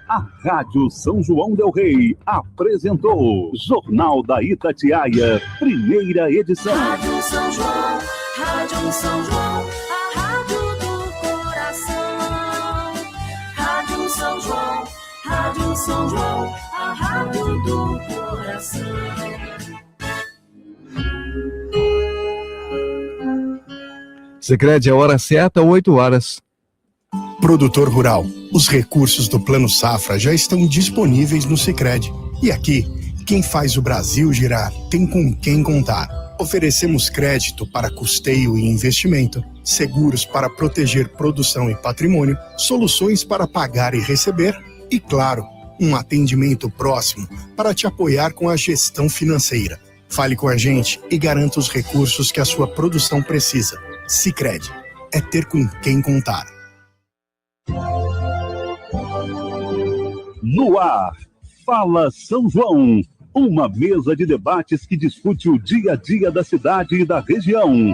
A Rádio São João del Rei apresentou Jornal da Itatiaia, primeira edição. Rádio São João, Rádio São João, a rádio do coração. Rádio São João, Rádio São João, a rádio do coração. Sicredi, a hora certa, 8 horas. Produtor rural, os recursos do Plano Safra já estão disponíveis no Sicredi. E aqui, quem faz o Brasil girar tem com quem contar. Oferecemos crédito para custeio e investimento, seguros para proteger produção e patrimônio, soluções para pagar e receber e, claro, um atendimento próximo para te apoiar com a gestão financeira. Fale com a gente e garanta os recursos que a sua produção precisa. Sicredi, é ter com quem contar. No ar, Fala São João, uma mesa de debates que discute o dia a dia da cidade e da região.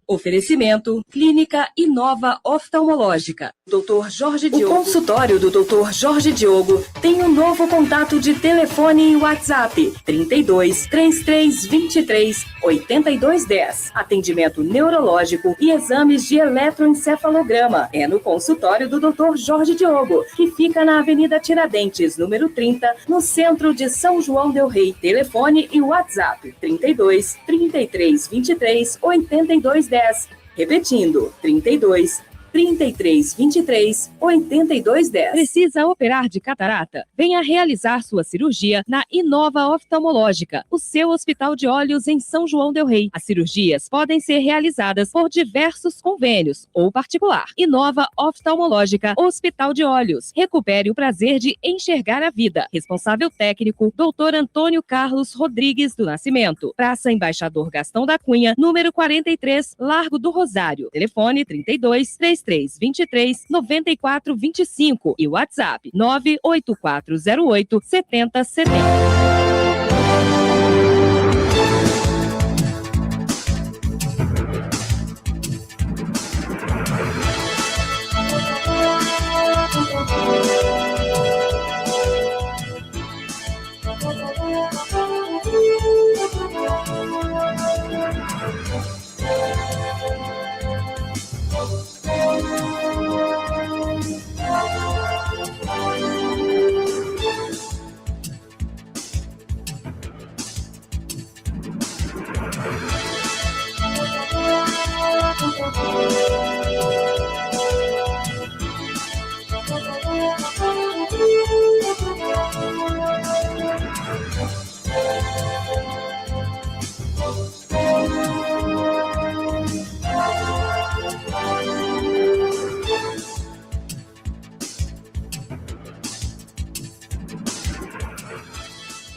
Oferecimento, Clínica Inova Oftalmológica. Dr. Jorge Diogo. O consultório do Dr. Jorge Diogo tem um novo contato de telefone e WhatsApp: 32 33 23 82 10. Atendimento neurológico e exames de eletroencefalograma. É no consultório do Dr. Jorge Diogo, que fica na Avenida Tiradentes, número 30, no centro de São João del Rei. Telefone e WhatsApp: 32 33 23 82 10. Repetindo, 32 33 23 82 10. Precisa operar de catarata? Venha realizar sua cirurgia na Inova Oftalmológica, o seu hospital de olhos em São João del Rei. As cirurgias podem ser realizadas por diversos convênios ou particular. Inova Oftalmológica, Hospital de Olhos. Recupere o prazer de enxergar a vida. Responsável técnico, Dr. Antônio Carlos Rodrigues do Nascimento. Praça Embaixador Gastão da Cunha, número 43, Largo do Rosário. Telefone 32 33 23 94 25 e WhatsApp 98408 7070.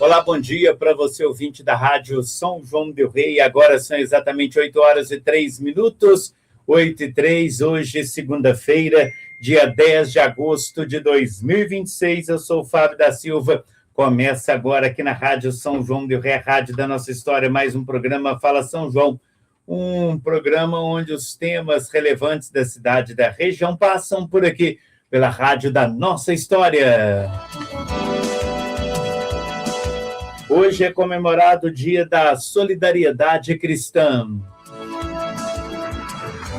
Olá, bom dia para você, ouvinte da Rádio São João del Rei. Agora são exatamente 8 horas e 3 minutos, 8 e 3, hoje, segunda-feira, dia 10 de agosto de 2026. Eu sou o Fábio da Silva. Começa agora aqui na Rádio São João del Rei, a rádio da nossa história, mais um programa Fala São João. Um programa onde os temas relevantes da cidade e da região passam por aqui, pela rádio da nossa história. Hoje é comemorado o Dia da Solidariedade Cristã.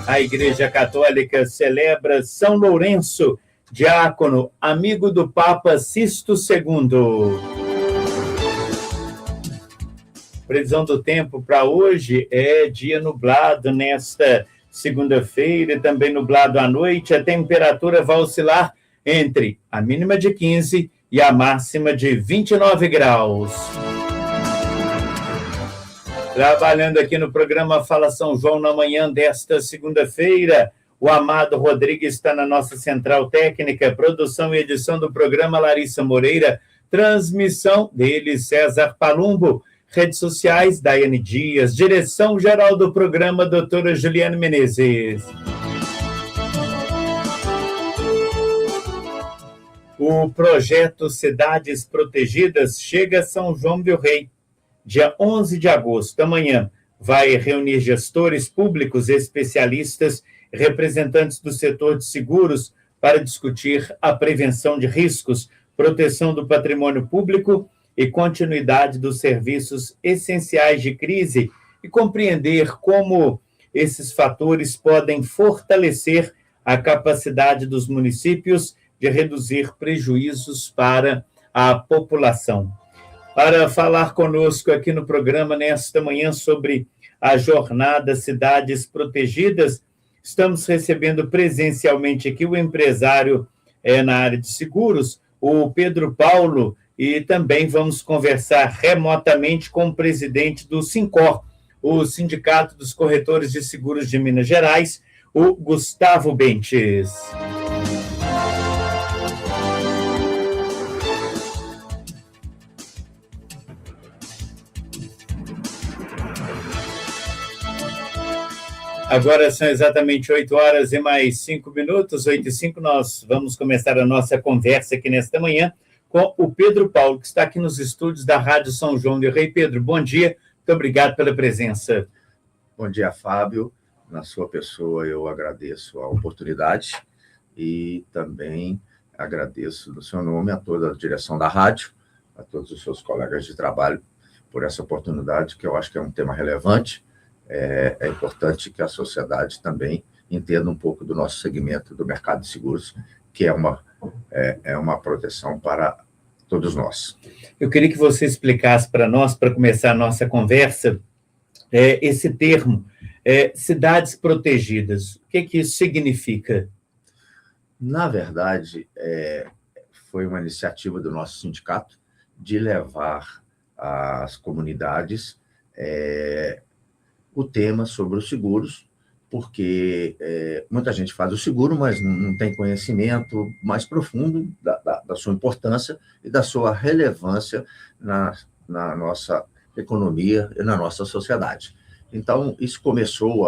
A Igreja Católica celebra São Lourenço, diácono, amigo do Papa Sisto II. Previsão do tempo para hoje é dia nublado nesta segunda-feira e também nublado à noite. A temperatura vai oscilar entre a mínima de 15 e a máxima de 29 graus. Trabalhando aqui no programa Fala São João na manhã desta segunda-feira, o Amado Rodrigues está na nossa central técnica, produção e edição do programa Larissa Moreira, transmissão dele César Palumbo, redes sociais Daiane Dias, direção geral do programa doutora Juliane Menezes. O projeto Cidades Protegidas chega a São João del Rei. Dia 11 de agosto, amanhã, vai reunir gestores públicos, especialistas, representantes do setor de seguros para discutir a prevenção de riscos, proteção do patrimônio público e continuidade dos serviços essenciais de crise e compreender como esses fatores podem fortalecer a capacidade dos municípios de reduzir prejuízos para a população. Para falar conosco aqui no programa nesta manhã sobre a jornada Cidades Protegidas, estamos recebendo presencialmente aqui o empresário na área de seguros, o Pedro Paulo, e também vamos conversar remotamente com o presidente do Sincor, o Sindicato dos Corretores de Seguros de Minas Gerais, o Gustavo Bentes. Agora são exatamente 8 horas e mais 5 minutos, 8h05, nós vamos começar a nossa conversa aqui nesta manhã com o Pedro Paulo, que está aqui nos estúdios da Rádio São João del Rei. Pedro, bom dia, muito obrigado pela presença. Bom dia, Fábio. Na sua pessoa, eu agradeço a oportunidade e também agradeço no seu nome a toda a direção da rádio, a todos os seus colegas de trabalho por essa oportunidade, que eu acho que é um tema relevante. É importante que a sociedade também entenda um pouco do nosso segmento do mercado de seguros, que é uma proteção para todos nós. Eu queria que você explicasse para nós, para começar a nossa conversa, esse termo, cidades protegidas. O que isso significa? Na verdade, foi uma iniciativa do nosso sindicato de levar às comunidades o tema sobre os seguros, porque muita gente faz o seguro, mas não tem conhecimento mais profundo da sua importância e da sua relevância na nossa economia e na nossa sociedade. Então, isso começou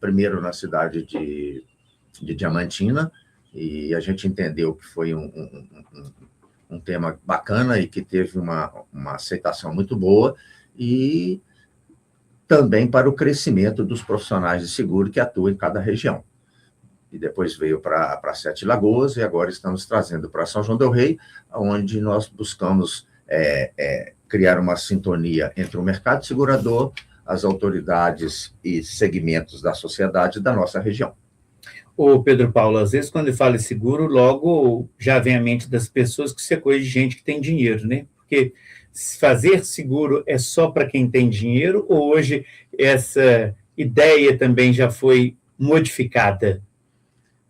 primeiro na cidade de Diamantina, e a gente entendeu que foi um tema bacana e que teve uma aceitação muito boa, e também para o crescimento dos profissionais de seguro que atuam em cada região. E depois veio para Sete Lagoas, e agora estamos trazendo para São João del Rei, onde nós buscamos criar uma sintonia entre o mercado segurador, as autoridades e segmentos da sociedade da nossa região. Ô Pedro Paulo, às vezes quando fala em seguro, logo já vem à mente das pessoas que isso é coisa de gente que tem dinheiro, né? Porque fazer seguro é só para quem tem dinheiro, ou hoje essa ideia também já foi modificada?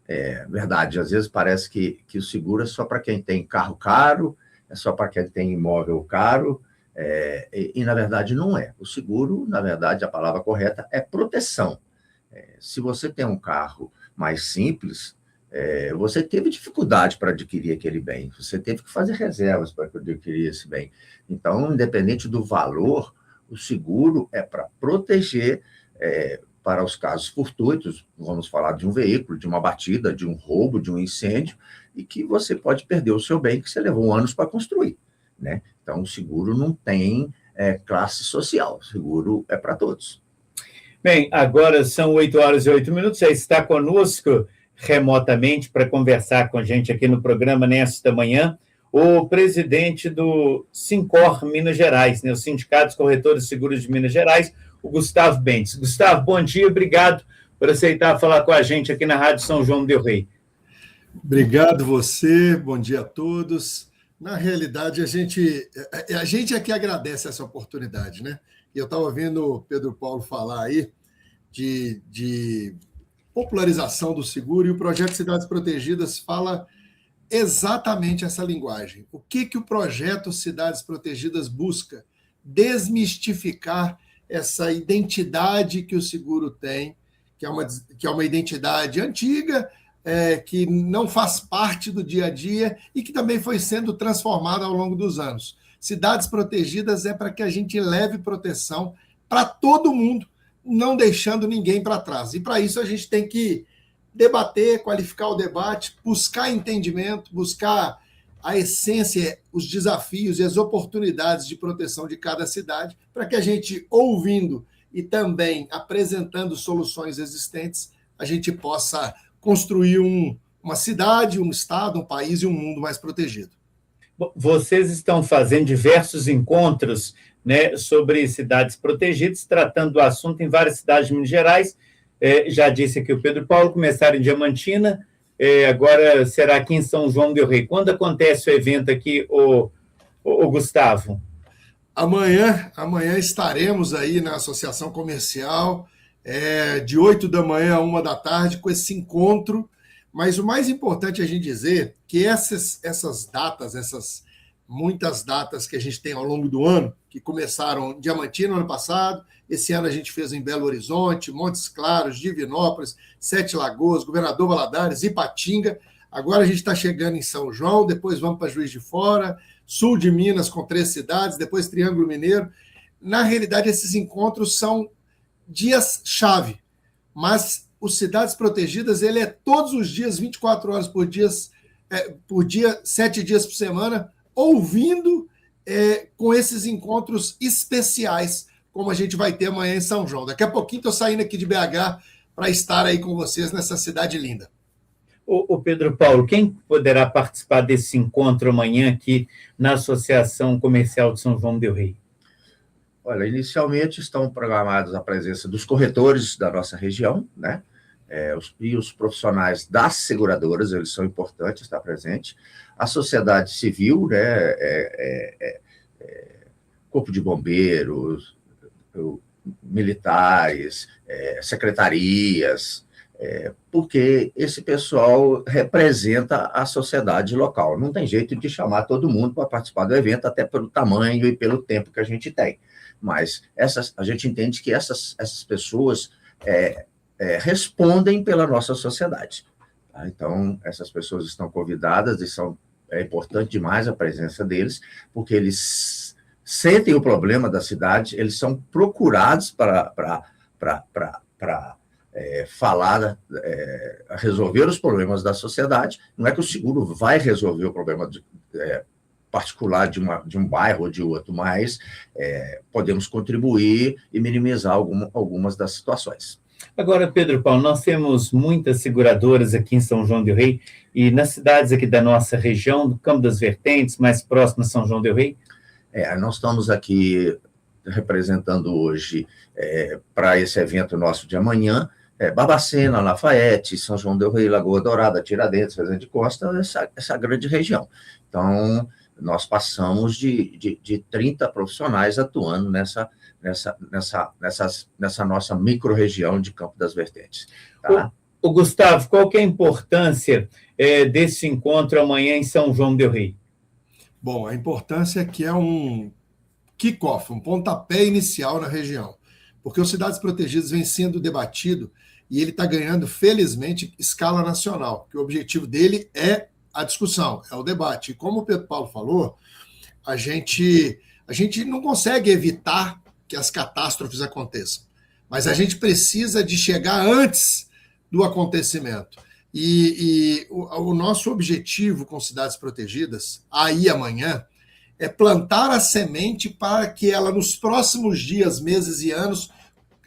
É verdade, às vezes parece que o seguro é só para quem tem carro caro, é só para quem tem imóvel caro, e na verdade não é. O seguro, na verdade, a palavra correta é proteção. Se você tem um carro mais simples, você teve dificuldade para adquirir aquele bem, você teve que fazer reservas para adquirir esse bem. Então, independente do valor, o seguro é para proteger para os casos fortuitos, vamos falar de um veículo, de uma batida, de um roubo, de um incêndio, e que você pode perder o seu bem que você levou anos para construir, né? Então, o seguro não tem classe social, o seguro é para todos. Bem, agora são 8 horas e 8 minutos, já está conosco remotamente para conversar com a gente aqui no programa nesta manhã, o presidente do Sincor Minas Gerais, né, o Sindicato dos Corretores de Seguros de Minas Gerais, o Gustavo Bentes. Gustavo, bom dia, obrigado por aceitar falar com a gente aqui na Rádio São João del Rei. Obrigado você, bom dia a todos. Na realidade, a gente é que agradece essa oportunidade, né? Eu estava ouvindo o Pedro Paulo falar aí de popularização do seguro, e o projeto Cidades Protegidas fala exatamente essa linguagem. O que o projeto Cidades Protegidas busca? Desmistificar essa identidade que o seguro tem, que é uma identidade antiga, que não faz parte do dia a dia e que também foi sendo transformada ao longo dos anos. Cidades Protegidas é para que a gente leve proteção para todo mundo, não deixando ninguém para trás. E para isso a gente tem que debater, qualificar o debate, buscar entendimento, buscar a essência, os desafios e as oportunidades de proteção de cada cidade, para que a gente, ouvindo e também apresentando soluções existentes, a gente possa construir uma cidade, um estado, um país e um mundo mais protegido. Vocês estão fazendo diversos encontros, né, sobre cidades protegidas, tratando do assunto em várias cidades de Minas Gerais. Já disse aqui o Pedro Paulo, começaram em Diamantina, agora será aqui em São João del Rei. Quando acontece o evento aqui, o Gustavo? Amanhã estaremos aí na Associação Comercial, de 8 da manhã a 1 da tarde, com esse encontro. Mas o mais importante é a gente dizer que essas datas, essas muitas datas que a gente tem ao longo do ano, que começaram em Diamantina no ano passado, esse ano a gente fez em Belo Horizonte, Montes Claros, Divinópolis, Sete Lagoas, Governador Valadares, Ipatinga. Agora a gente está chegando em São João, depois vamos para Juiz de Fora, sul de Minas com 3 cidades, depois Triângulo Mineiro. Na realidade, esses encontros são dias-chave, mas os Cidades Protegidas, ele é todos os dias, 24 horas por dia, 7 dias por semana, ouvindo com esses encontros especiais, como a gente vai ter amanhã em São João. Daqui a pouquinho estou saindo aqui de BH para estar aí com vocês nessa cidade linda. O Pedro Paulo, quem poderá participar desse encontro amanhã aqui na Associação Comercial de São João del Rei? Olha, inicialmente estão programados a presença dos corretores da nossa região, né? E os profissionais das seguradoras, eles são importantes estar presentes. A sociedade civil, né? Corpo de bombeiros, militares, secretarias, porque esse pessoal representa a sociedade local. Não tem jeito de chamar todo mundo para participar do evento, até pelo tamanho e pelo tempo que a gente tem. Mas a gente entende que essas pessoas respondem pela nossa sociedade. Tá? Então, essas pessoas estão convidadas e é importante demais a presença deles, porque eles sentem o problema da cidade, eles são procurados para falar, resolver os problemas da sociedade. Não é que o seguro vai resolver o problema particular de um bairro ou de outro, mas podemos contribuir e minimizar algumas das situações. Agora, Pedro Paulo, nós temos muitas seguradoras aqui em São João del Rei e nas cidades aqui da nossa região, do Campo das Vertentes, mais próximo a São João del Rei. Nós estamos aqui representando hoje para esse evento nosso de amanhã, Barbacena, Lafayette, São João del Rei, Lagoa Dourada, Tiradentes, Fazenda de Costa, essa grande região. Então, nós passamos de 30 profissionais atuando nessa nossa micro-região de Campo das Vertentes. Tá? O Gustavo, qual que é a importância desse encontro amanhã em São João del Rei? Bom, a importância é que é um kick-off, um pontapé inicial na região, porque os Cidades Protegidas vem sendo debatido e ele está ganhando, felizmente, escala nacional, que o objetivo dele é a discussão, é o debate. E como o Pedro Paulo falou, a gente não consegue evitar que as catástrofes aconteçam, mas a gente precisa de chegar antes do acontecimento. E o nosso objetivo com Cidades Protegidas, aí amanhã, é plantar a semente para que ela, nos próximos dias, meses e anos,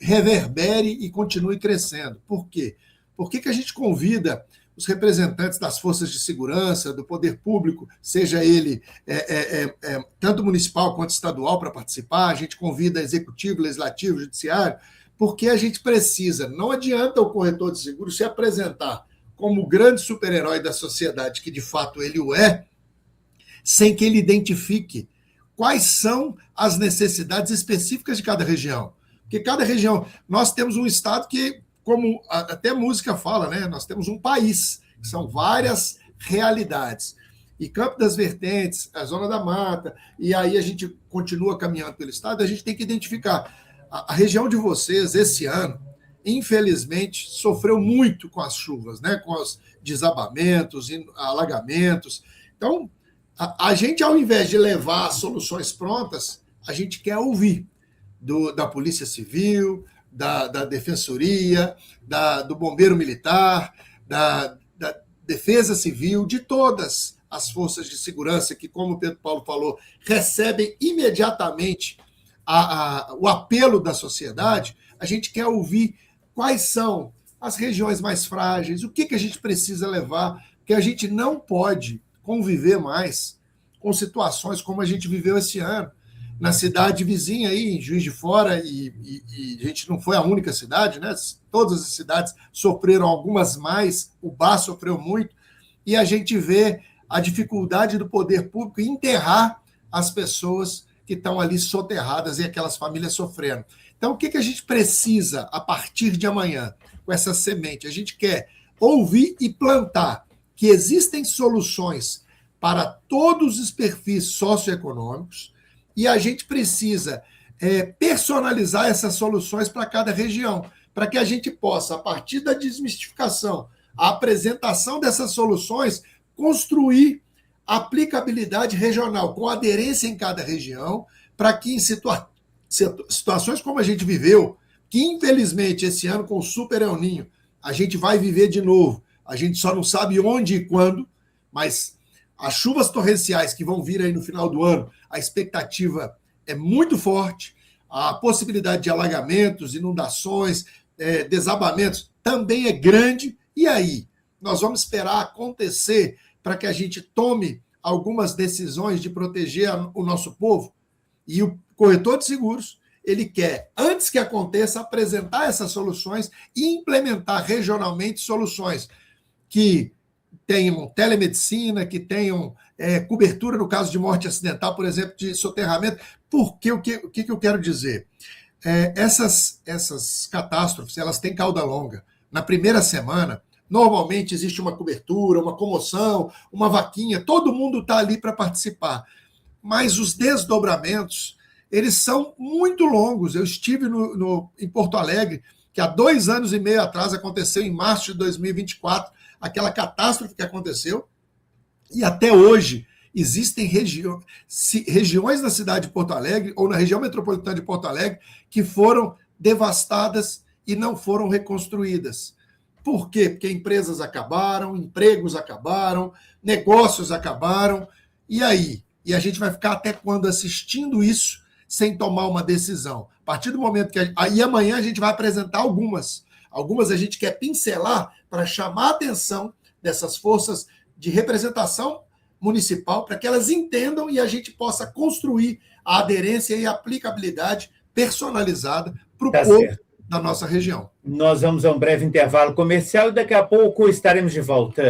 reverbere e continue crescendo. Por quê? Por que a gente convida os representantes das forças de segurança, do poder público, seja ele tanto municipal quanto estadual, para participar? A gente convida executivo, legislativo, judiciário, porque a gente precisa. Não adianta o corretor de seguro se apresentar como o grande super-herói da sociedade, que de fato ele o é, sem que ele identifique quais são as necessidades específicas de cada região. Porque cada região, nós temos um estado que, como até a música fala, né? Nós temos um país, que são várias realidades. E Campo das Vertentes, a Zona da Mata, e aí a gente continua caminhando pelo estado, a gente tem que identificar. A região de vocês, esse ano, infelizmente, sofreu muito com as chuvas, né? Com os desabamentos, alagamentos. Então, a gente, ao invés de levar soluções prontas, a gente quer ouvir da Polícia Civil, da Defensoria, do Bombeiro Militar, da Defesa Civil, de todas as forças de segurança que, como o Pedro Paulo falou, recebem imediatamente o apelo da sociedade. A gente quer ouvir quais são as regiões mais frágeis, o que a gente precisa levar, porque a gente não pode conviver mais com situações como a gente viveu esse ano. Na cidade vizinha aí, em Juiz de Fora, e a gente não foi a única cidade, né? Todas as cidades sofreram, algumas mais, o Bar sofreu muito, e a gente vê a dificuldade do poder público em enterrar as pessoas que estão ali soterradas e aquelas famílias sofrendo. Então, o que a gente precisa a partir de amanhã com essa semente? A gente quer ouvir e plantar que existem soluções para todos os perfis socioeconômicos e a gente precisa personalizar essas soluções para cada região, para que a gente possa, a partir da desmistificação, a apresentação dessas soluções, construir aplicabilidade regional, com aderência em cada região, para que em situações como a gente viveu, que infelizmente esse ano com o Super El Niño, a gente vai viver de novo, a gente só não sabe onde e quando, mas as chuvas torrenciais que vão vir aí no final do ano, a expectativa é muito forte, a possibilidade de alagamentos, inundações, desabamentos também é grande, e aí? Nós vamos esperar acontecer para que a gente tome algumas decisões de proteger o nosso povo? E o corretor de seguros, ele quer, antes que aconteça, apresentar essas soluções e implementar regionalmente soluções que tenham telemedicina, que tenham cobertura no caso de morte acidental, por exemplo, de soterramento. Porque o que eu quero dizer? Essas catástrofes, elas têm cauda longa. Na primeira semana, normalmente existe uma cobertura, uma comoção, uma vaquinha, todo mundo está ali para participar. Mas os desdobramentos, eles são muito longos. Eu estive em Porto Alegre, que há 2 anos e meio atrás aconteceu, em março de 2024, aquela catástrofe que aconteceu, e até hoje existem regiões na cidade de Porto Alegre, ou na região metropolitana de Porto Alegre, que foram devastadas e não foram reconstruídas. Por quê? Porque empresas acabaram, empregos acabaram, negócios acabaram. E aí? E a gente vai ficar até quando assistindo isso sem tomar uma decisão? A partir do momento que... Aí amanhã a gente vai apresentar algumas. Algumas a gente quer pincelar para chamar a atenção dessas forças de representação municipal para que elas entendam e a gente possa construir a aderência e a aplicabilidade personalizada para o povo da nossa região. Nós vamos a um breve intervalo comercial e daqui a pouco estaremos de volta.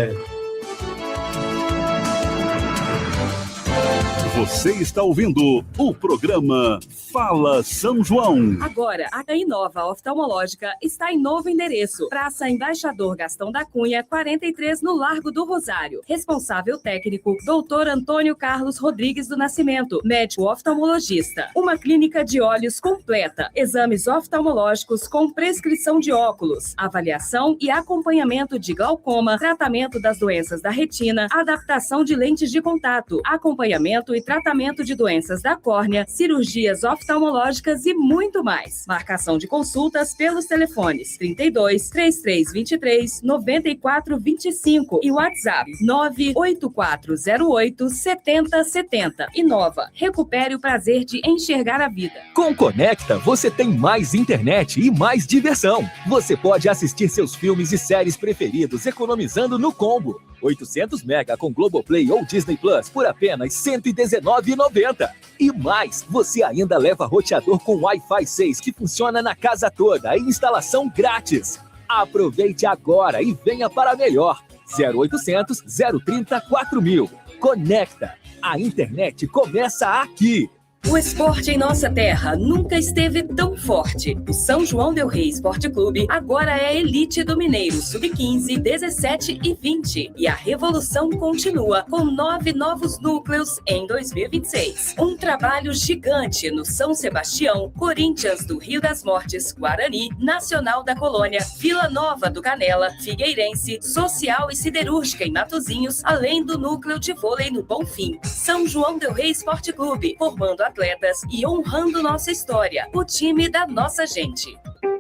Você está ouvindo o programa Fala São João. Agora, a Inova Oftalmológica está em novo endereço. Praça Embaixador Gastão da Cunha, 43, no Largo do Rosário. Responsável técnico, Dr. Antônio Carlos Rodrigues do Nascimento, médico oftalmologista. Uma clínica de olhos completa. Exames oftalmológicos com prescrição de óculos, avaliação e acompanhamento de glaucoma, tratamento das doenças da retina, adaptação de lentes de contato, acompanhamento e tratamento de doenças da córnea, cirurgias oftalmológicas e muito mais. Marcação de consultas pelos telefones 32 3323 9425 e WhatsApp 98408 7070. Inova, recupere o prazer de enxergar a vida. Com Conecta, você tem mais internet e mais diversão. Você pode assistir seus filmes e séries preferidos economizando no combo. 800 mega com Globoplay ou Disney Plus por apenas R$ 119,90. E mais, você ainda leva roteador com Wi-Fi 6 que funciona na casa toda e instalação grátis. Aproveite agora e venha para melhor. 0800 030 4000. Conecta. A internet começa aqui. O esporte em nossa terra nunca esteve tão forte. O São João del Rei Esporte Clube agora é a elite do Mineiro Sub-15, 17 e 20. E a revolução continua com 9 novos núcleos em 2026. Um trabalho gigante no São Sebastião, Corinthians do Rio das Mortes, Guarani, Nacional da Colônia, Vila Nova do Canela, Figueirense, Social e Siderúrgica em Matozinhos, além do núcleo de vôlei no Bonfim. São João del Rei Esporte Clube, formando atletas e honrando nossa história, o time da nossa gente.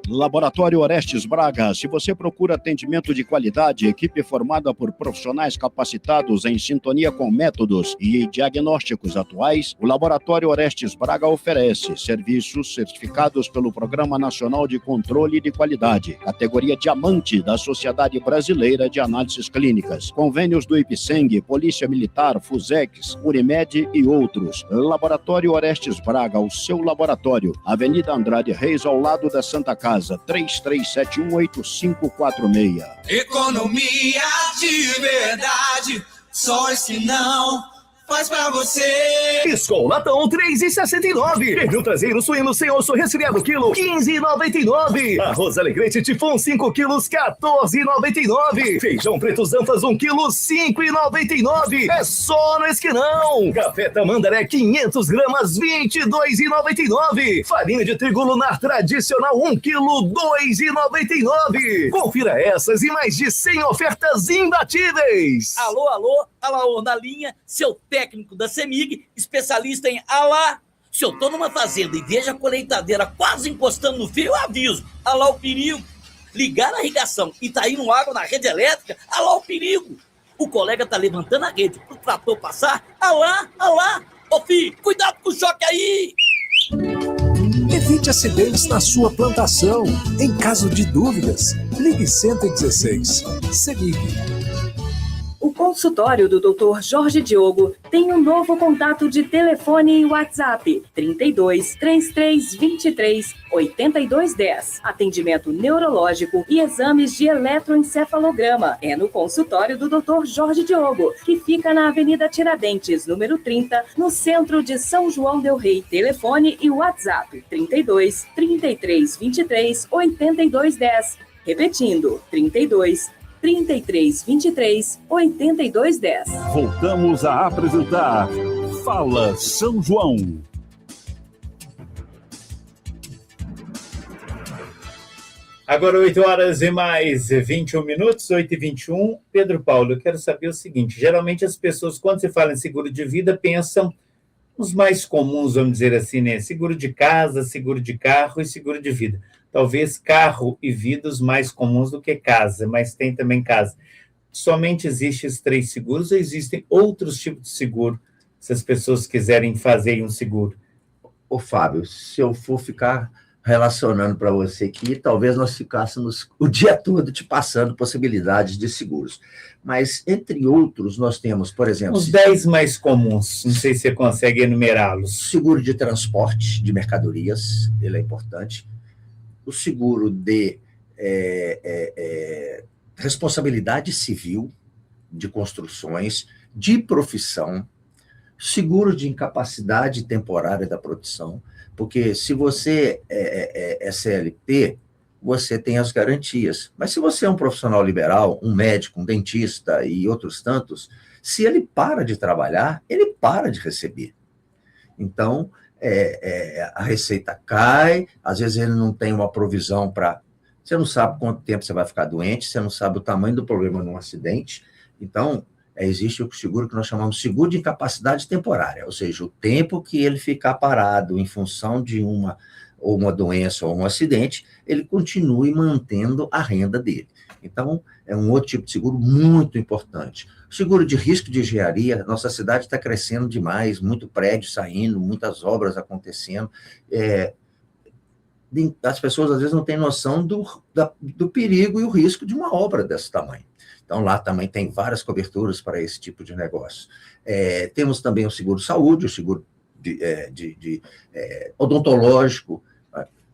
Laboratório Orestes Braga. Se você procura atendimento de qualidade, equipe formada por profissionais capacitados em sintonia com métodos e diagnósticos atuais, o Laboratório Orestes Braga oferece serviços certificados pelo Programa Nacional de Controle de Qualidade, categoria Diamante da Sociedade Brasileira de Análises Clínicas, convênios do IPSENG, Polícia Militar, Fusex, Unimed e outros. Laboratório Orestes Braga, o seu laboratório. Avenida Andrade Reis, ao lado da Santa Casa. 33718546. Economia de verdade, só esse não faz pra você. Escolatão 3,69. Pernil traseiro suíno sem osso resfriado quilo 15,99. Arroz Alegrete Tifon 5 quilos 14,99. Feijão preto Zanfas 1 quilo 5,99. É só no Esquinão. Café Tamandaré 500 gramas 22,99. Farinha de trigo lunar tradicional 1 quilo 2,99. Confira essas e mais de 100 ofertas imbatíveis. Alô, alô, Alaor na linha, seu técnico da CEMIG, especialista em alá. Se eu tô numa fazenda e vejo a colheitadeira quase encostando no fio, eu aviso. Alá o perigo. Ligar a irrigação e tá indo água na rede elétrica, alá o perigo. O colega tá levantando a rede pro trator passar, alá, alá. Ô filho, cuidado com o choque aí. Evite acidentes na sua plantação. Em caso de dúvidas, ligue 116. CEMIG. O consultório do Dr. Jorge Diogo tem um novo contato de telefone e WhatsApp: 32 33 23 82 10. Atendimento neurológico e exames de eletroencefalograma. É no consultório do Dr. Jorge Diogo, que fica na Avenida Tiradentes, número 30, no centro de São João del Rei. Telefone e WhatsApp: 32 33 23 82 10. Repetindo: 32 33 23 82 10. Voltamos a apresentar Fala São João. Agora 8 horas e mais 21 minutos, 8h21. Pedro Paulo, eu quero saber o seguinte: geralmente as pessoas, quando se fala em seguro de vida, pensam nos mais comuns, vamos dizer assim, né? Seguro de casa, seguro de carro e seguro de vida. Talvez carro e vida os mais comuns do que casa, mas tem também casa. Somente existem esses 3 seguros ou existem outros tipos de seguro, se as pessoas quiserem fazer um seguro? Ô, Fábio, se eu for ficar relacionando para você aqui, talvez nós ficássemos o dia todo te passando possibilidades de seguros. Mas, entre outros, nós temos, por exemplo... Os 10 mais comuns, não sei se você consegue enumerá-los. Seguro de transporte de mercadorias, ele é importante. O seguro de responsabilidade civil, de construções, de profissão, seguro de incapacidade temporária da produção, porque se você é CLT, você tem as garantias. Mas se você é um profissional liberal, um médico, um dentista e outros tantos, se ele para de trabalhar, ele para de receber. Então, a receita cai, às vezes ele não tem uma provisão para... Você não sabe quanto tempo você vai ficar doente, você não sabe o tamanho do problema num acidente. Então, existe o seguro que nós chamamos de seguro de incapacidade temporária, ou seja, o tempo que ele ficar parado em função de uma doença ou um acidente, ele continue mantendo a renda dele. Então, é um outro tipo de seguro muito importante. Seguro de risco de engenharia, nossa cidade está crescendo demais, muito prédio saindo, muitas obras acontecendo. As pessoas, às vezes, não têm noção do perigo e o risco de uma obra desse tamanho. Então, lá também tem várias coberturas para esse tipo de negócio. Temos também o seguro-saúde, o seguro odontológico.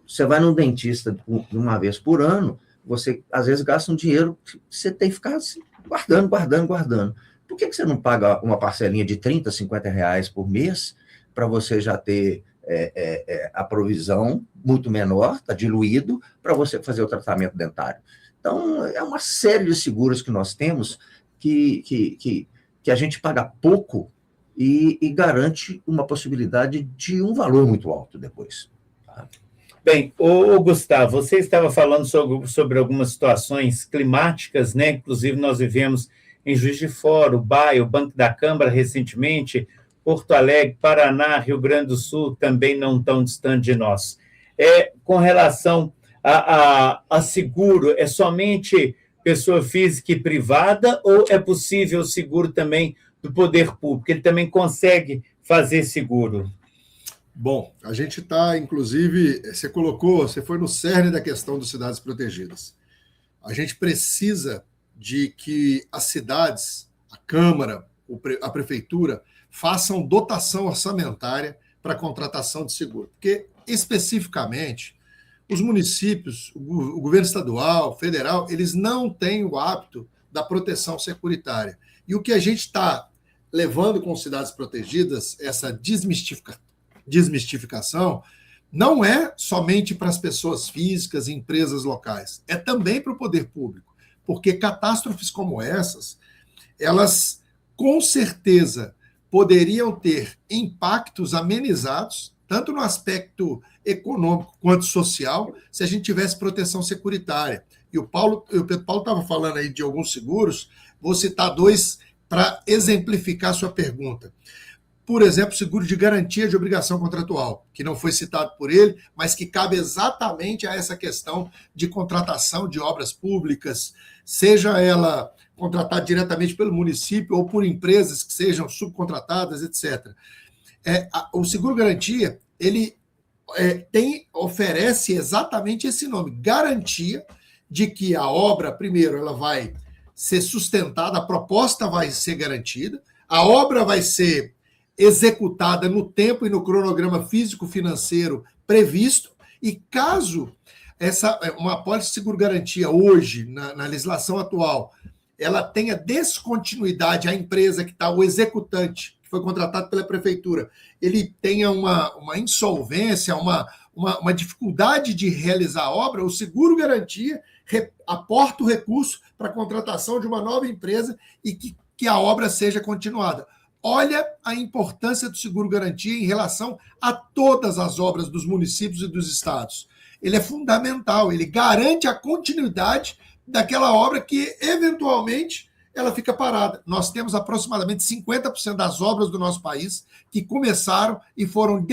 Você vai num dentista uma vez por ano, você, às vezes, gasta um dinheiro que você tem que ficar assim, guardando. Por que você não paga uma parcelinha de R$30, R$50 por mês para você já ter a provisão muito menor, está diluído, para você fazer o tratamento dentário? Então, é uma série de seguros que nós temos que a gente paga pouco e garante uma possibilidade de um valor muito alto depois. Tá? Bem, Gustavo, você estava falando sobre algumas situações climáticas, né? Inclusive, nós vivemos em Juiz de Fora, o BAE, o Banco da Câmara, recentemente, Porto Alegre, Paraná, Rio Grande do Sul, também não tão distante de nós. Com relação a seguro é somente pessoa física e privada ou é possível seguro também do poder público? Ele também consegue fazer seguro? Bom, a gente está, inclusive, você foi no cerne da questão das cidades protegidas. A gente precisa de que as cidades, a Câmara, a Prefeitura, façam dotação orçamentária para a contratação de seguro. Porque, especificamente, os municípios, o governo estadual, federal, eles não têm o hábito da proteção securitária. E o que a gente está levando com cidades protegidas, essa desmistificação, não é somente para as pessoas físicas e empresas locais, é também para o poder público, porque catástrofes como essas, elas com certeza poderiam ter impactos amenizados, tanto no aspecto econômico quanto social, se a gente tivesse proteção securitária. E o Pedro Paulo estava falando aí de alguns seguros, vou citar dois para exemplificar a sua pergunta. Por exemplo, seguro de garantia de obrigação contratual, que não foi citado por ele, mas que cabe exatamente a essa questão de contratação de obras públicas, seja ela contratada diretamente pelo município ou por empresas que sejam subcontratadas, etc. O seguro garantia, ele oferece exatamente esse nome, garantia de que a obra, primeiro, ela vai ser sustentada, a proposta vai ser garantida, a obra vai ser executada no tempo e no cronograma físico-financeiro previsto, e caso uma apólice de seguro-garantia hoje, na legislação atual, ela tenha descontinuidade, a empresa que está, o executante, que foi contratado pela prefeitura, ele tenha uma insolvência, uma dificuldade de realizar a obra, o seguro-garantia aporta o recurso para a contratação de uma nova empresa e que a obra seja continuada. Olha a importância do seguro-garantia em relação a todas as obras dos municípios e dos estados. Ele é fundamental, ele garante a continuidade daquela obra que, eventualmente, ela fica parada. Nós temos aproximadamente 50% das obras do nosso país que começaram e foram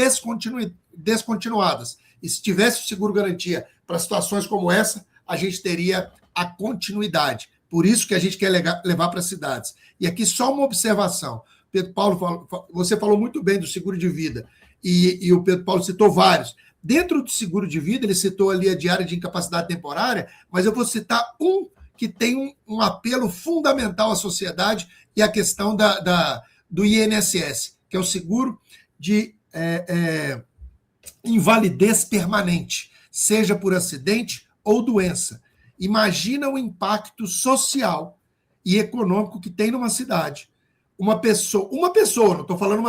descontinuadas. E se tivesse o seguro-garantia para situações como essa, a gente teria a continuidade. Por isso que a gente quer levar para as cidades. E aqui só uma observação. Pedro Paulo, você falou muito bem do seguro de vida, e o Pedro Paulo citou vários. Dentro do seguro de vida, ele citou ali a diária de incapacidade temporária, mas eu vou citar um que tem um apelo fundamental à sociedade e a questão do INSS, que é o seguro de invalidez permanente, seja por acidente ou doença. Imagina o impacto social e econômico que tem numa cidade. Uma pessoa, não estou falando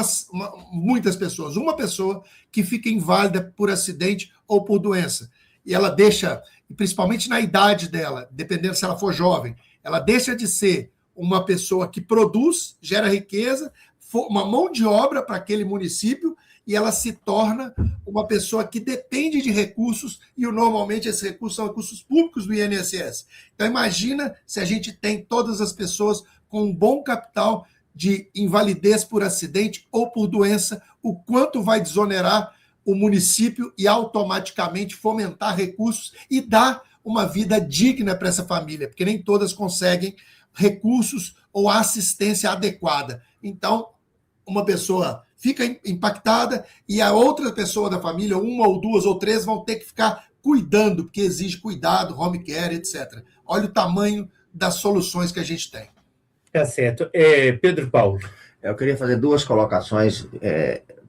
muitas pessoas, uma pessoa que fica inválida por acidente ou por doença. E ela deixa, principalmente na idade dela, dependendo se ela for jovem, ela deixa de ser uma pessoa que produz, gera riqueza, uma mão de obra para aquele município, e ela se torna uma pessoa que depende de recursos, e normalmente esses recursos são recursos públicos do INSS. Então imagina se a gente tem todas as pessoas com um bom capital de invalidez por acidente ou por doença, o quanto vai desonerar o município e automaticamente fomentar recursos e dar uma vida digna para essa família, porque nem todas conseguem recursos ou assistência adequada. Então, uma pessoa fica impactada e a outra pessoa da família, uma ou duas ou três, vão ter que ficar cuidando, porque exige cuidado, home care, etc. Olha o tamanho das soluções que a gente tem. Tá certo. Pedro Paulo. Eu queria fazer duas colocações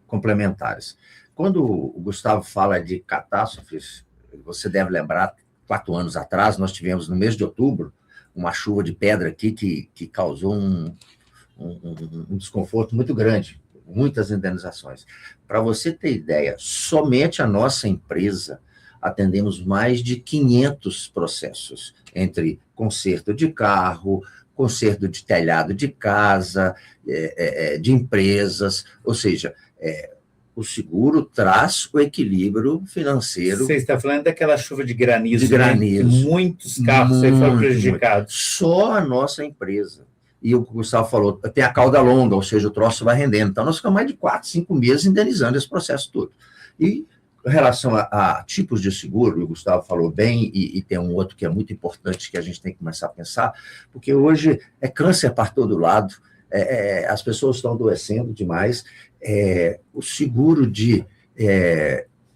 complementares. Quando o Gustavo fala de catástrofes, você deve lembrar, 4 anos atrás, nós tivemos, no mês de outubro, uma chuva de pedra aqui que causou um desconforto muito grande, muitas indenizações. Para você ter ideia, somente a nossa empresa atendemos mais de 500 processos, entre conserto de carro, conserto de telhado de casa, de empresas, ou seja, o seguro traz o equilíbrio financeiro. Você está falando daquela chuva de granizo, de granizo. Né? Muitos carros foram prejudicados. Só a nossa empresa. E o Gustavo falou, tem a cauda longa, ou seja, o troço vai rendendo. Então, nós ficamos mais de 4, 5 meses indenizando esse processo todo. E Com relação a tipos de seguro, o Gustavo falou bem, e tem um outro que é muito importante que a gente tem que começar a pensar, porque hoje é câncer para todo lado, as pessoas estão adoecendo demais. O seguro de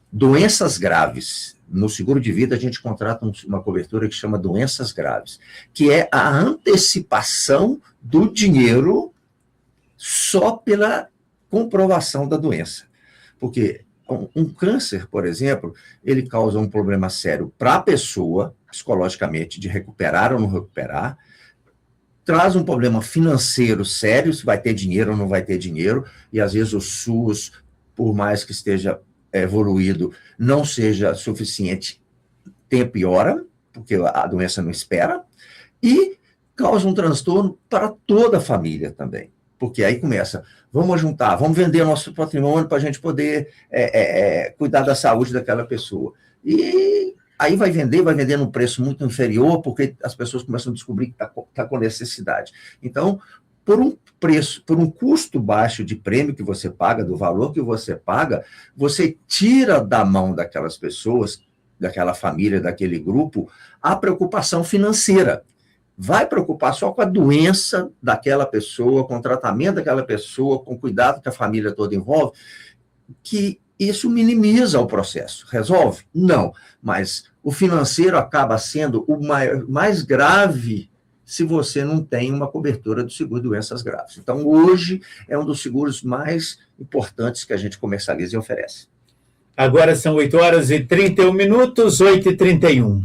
doenças graves, no seguro de vida a gente contrata uma cobertura que chama doenças graves, que é a antecipação do dinheiro só pela comprovação da doença. Porque um câncer, por exemplo, ele causa um problema sério para a pessoa, psicologicamente, de recuperar ou não recuperar, traz um problema financeiro sério, se vai ter dinheiro ou não vai ter dinheiro, e às vezes o SUS, por mais que esteja evoluído, não seja suficiente tempo e hora, porque a doença não espera, e causa um transtorno para toda a família também. Porque aí começa, vamos juntar, vamos vender nosso patrimônio para a gente poder cuidar da saúde daquela pessoa. E aí vai vender num preço muito inferior, porque as pessoas começam a descobrir que está com necessidade. Então, por um custo baixo de prêmio que você paga, do valor que você paga, você tira da mão daquelas pessoas, daquela família, daquele grupo, a preocupação financeira. Vai preocupar só com a doença daquela pessoa, com o tratamento daquela pessoa, com o cuidado que a família toda envolve, que isso minimiza o processo. Resolve? Não. Mas o financeiro acaba sendo o mais grave se você não tem uma cobertura do seguro de doenças graves. Então, hoje, é um dos seguros mais importantes que a gente comercializa e oferece. Agora são 8h31, 8h31.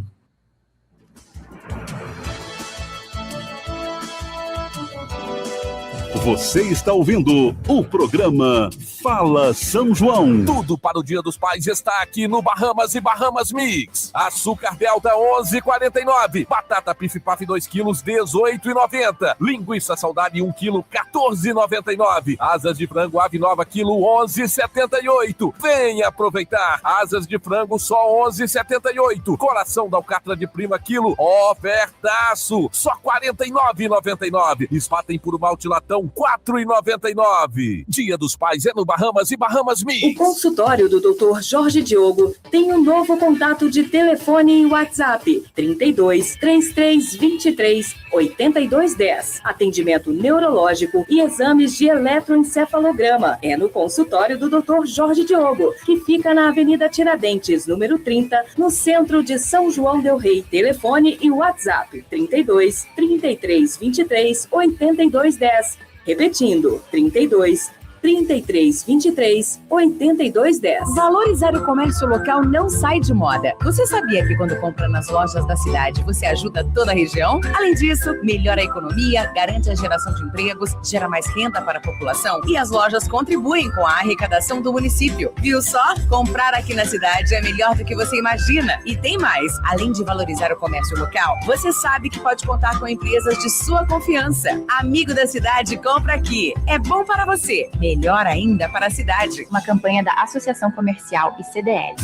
Você está ouvindo o programa Fala São João. Tudo para o Dia dos Pais está aqui no Bahamas e Bahamas Mix. Açúcar Delta 11,49. Batata Pif Paf 2 quilos 18,90. Linguiça Saudade 1 quilo 14,99. Asas de frango Ave Nova quilo 11,78. Venha aproveitar. Asas de frango só 11,78. Coração da alcatra de prima quilo ofertaço só 49,99. Espatem puro malte latão 4,99. Dia dos Pais é no Bahamas e Bahamas Mix. O consultório do Dr. Jorge Diogo tem um novo contato de telefone e WhatsApp: 32 33 23 82 10. Atendimento neurológico e exames de eletroencefalograma. É no consultório do Dr. Jorge Diogo, que fica na Avenida Tiradentes, número 30, no centro de São João del Rei. Telefone e WhatsApp: 32 33 23 82 10. Repetindo, 32 33 23 82 10. Valorizar o comércio local não sai de moda. Você sabia que quando compra nas lojas da cidade, você ajuda toda a região? Além disso, melhora a economia, garante a geração de empregos, gera mais renda para a população e as lojas contribuem com a arrecadação do município. Viu só? Comprar aqui na cidade é melhor do que você imagina. E tem mais. Além de valorizar o comércio local, você sabe que pode contar com empresas de sua confiança. Amigo da cidade, compra aqui. É bom para você. Melhor ainda para a cidade. Uma campanha da Associação Comercial e CDL.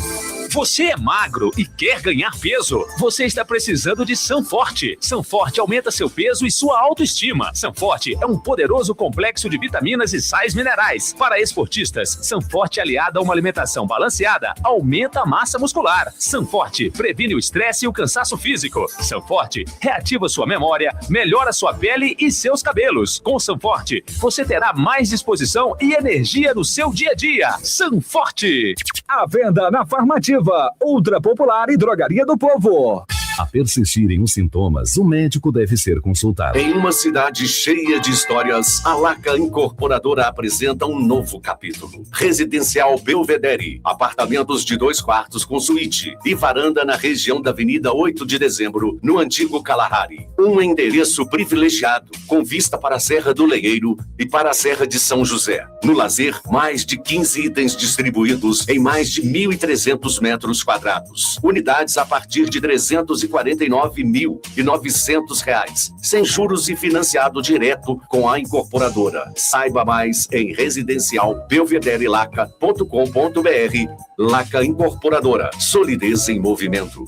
Você é magro e quer ganhar peso? Você está precisando de Sanforte. Sanforte aumenta seu peso e sua autoestima. Sanforte é um poderoso complexo de vitaminas e sais minerais. Para esportistas, Sanforte aliada a uma alimentação balanceada aumenta a massa muscular. Sanforte previne o estresse e o cansaço físico. Sanforte reativa sua memória, melhora sua pele e seus cabelos. Com Sanforte, você terá mais disposição e energia no seu dia a dia. Sanforte. À venda na Farmativa, Ultra Popular e Drogaria do Povo. A persistirem os sintomas, o médico deve ser consultado. Em uma cidade cheia de histórias, a Laca Incorporadora apresenta um novo capítulo. Residencial Belvedere. Apartamentos de 2 quartos com suíte e varanda na região da Avenida 8 de Dezembro, no antigo Kalahari. Um endereço privilegiado, com vista para a Serra do Leieiro e para a Serra de São José. No lazer, mais de 15 itens distribuídos em mais de 1.300 metros quadrados. Unidades a partir de R$349.900, sem juros e financiado direto com a incorporadora. Saiba mais em residencialbelvederelaca.com.br. Laca Incorporadora, solidez em movimento.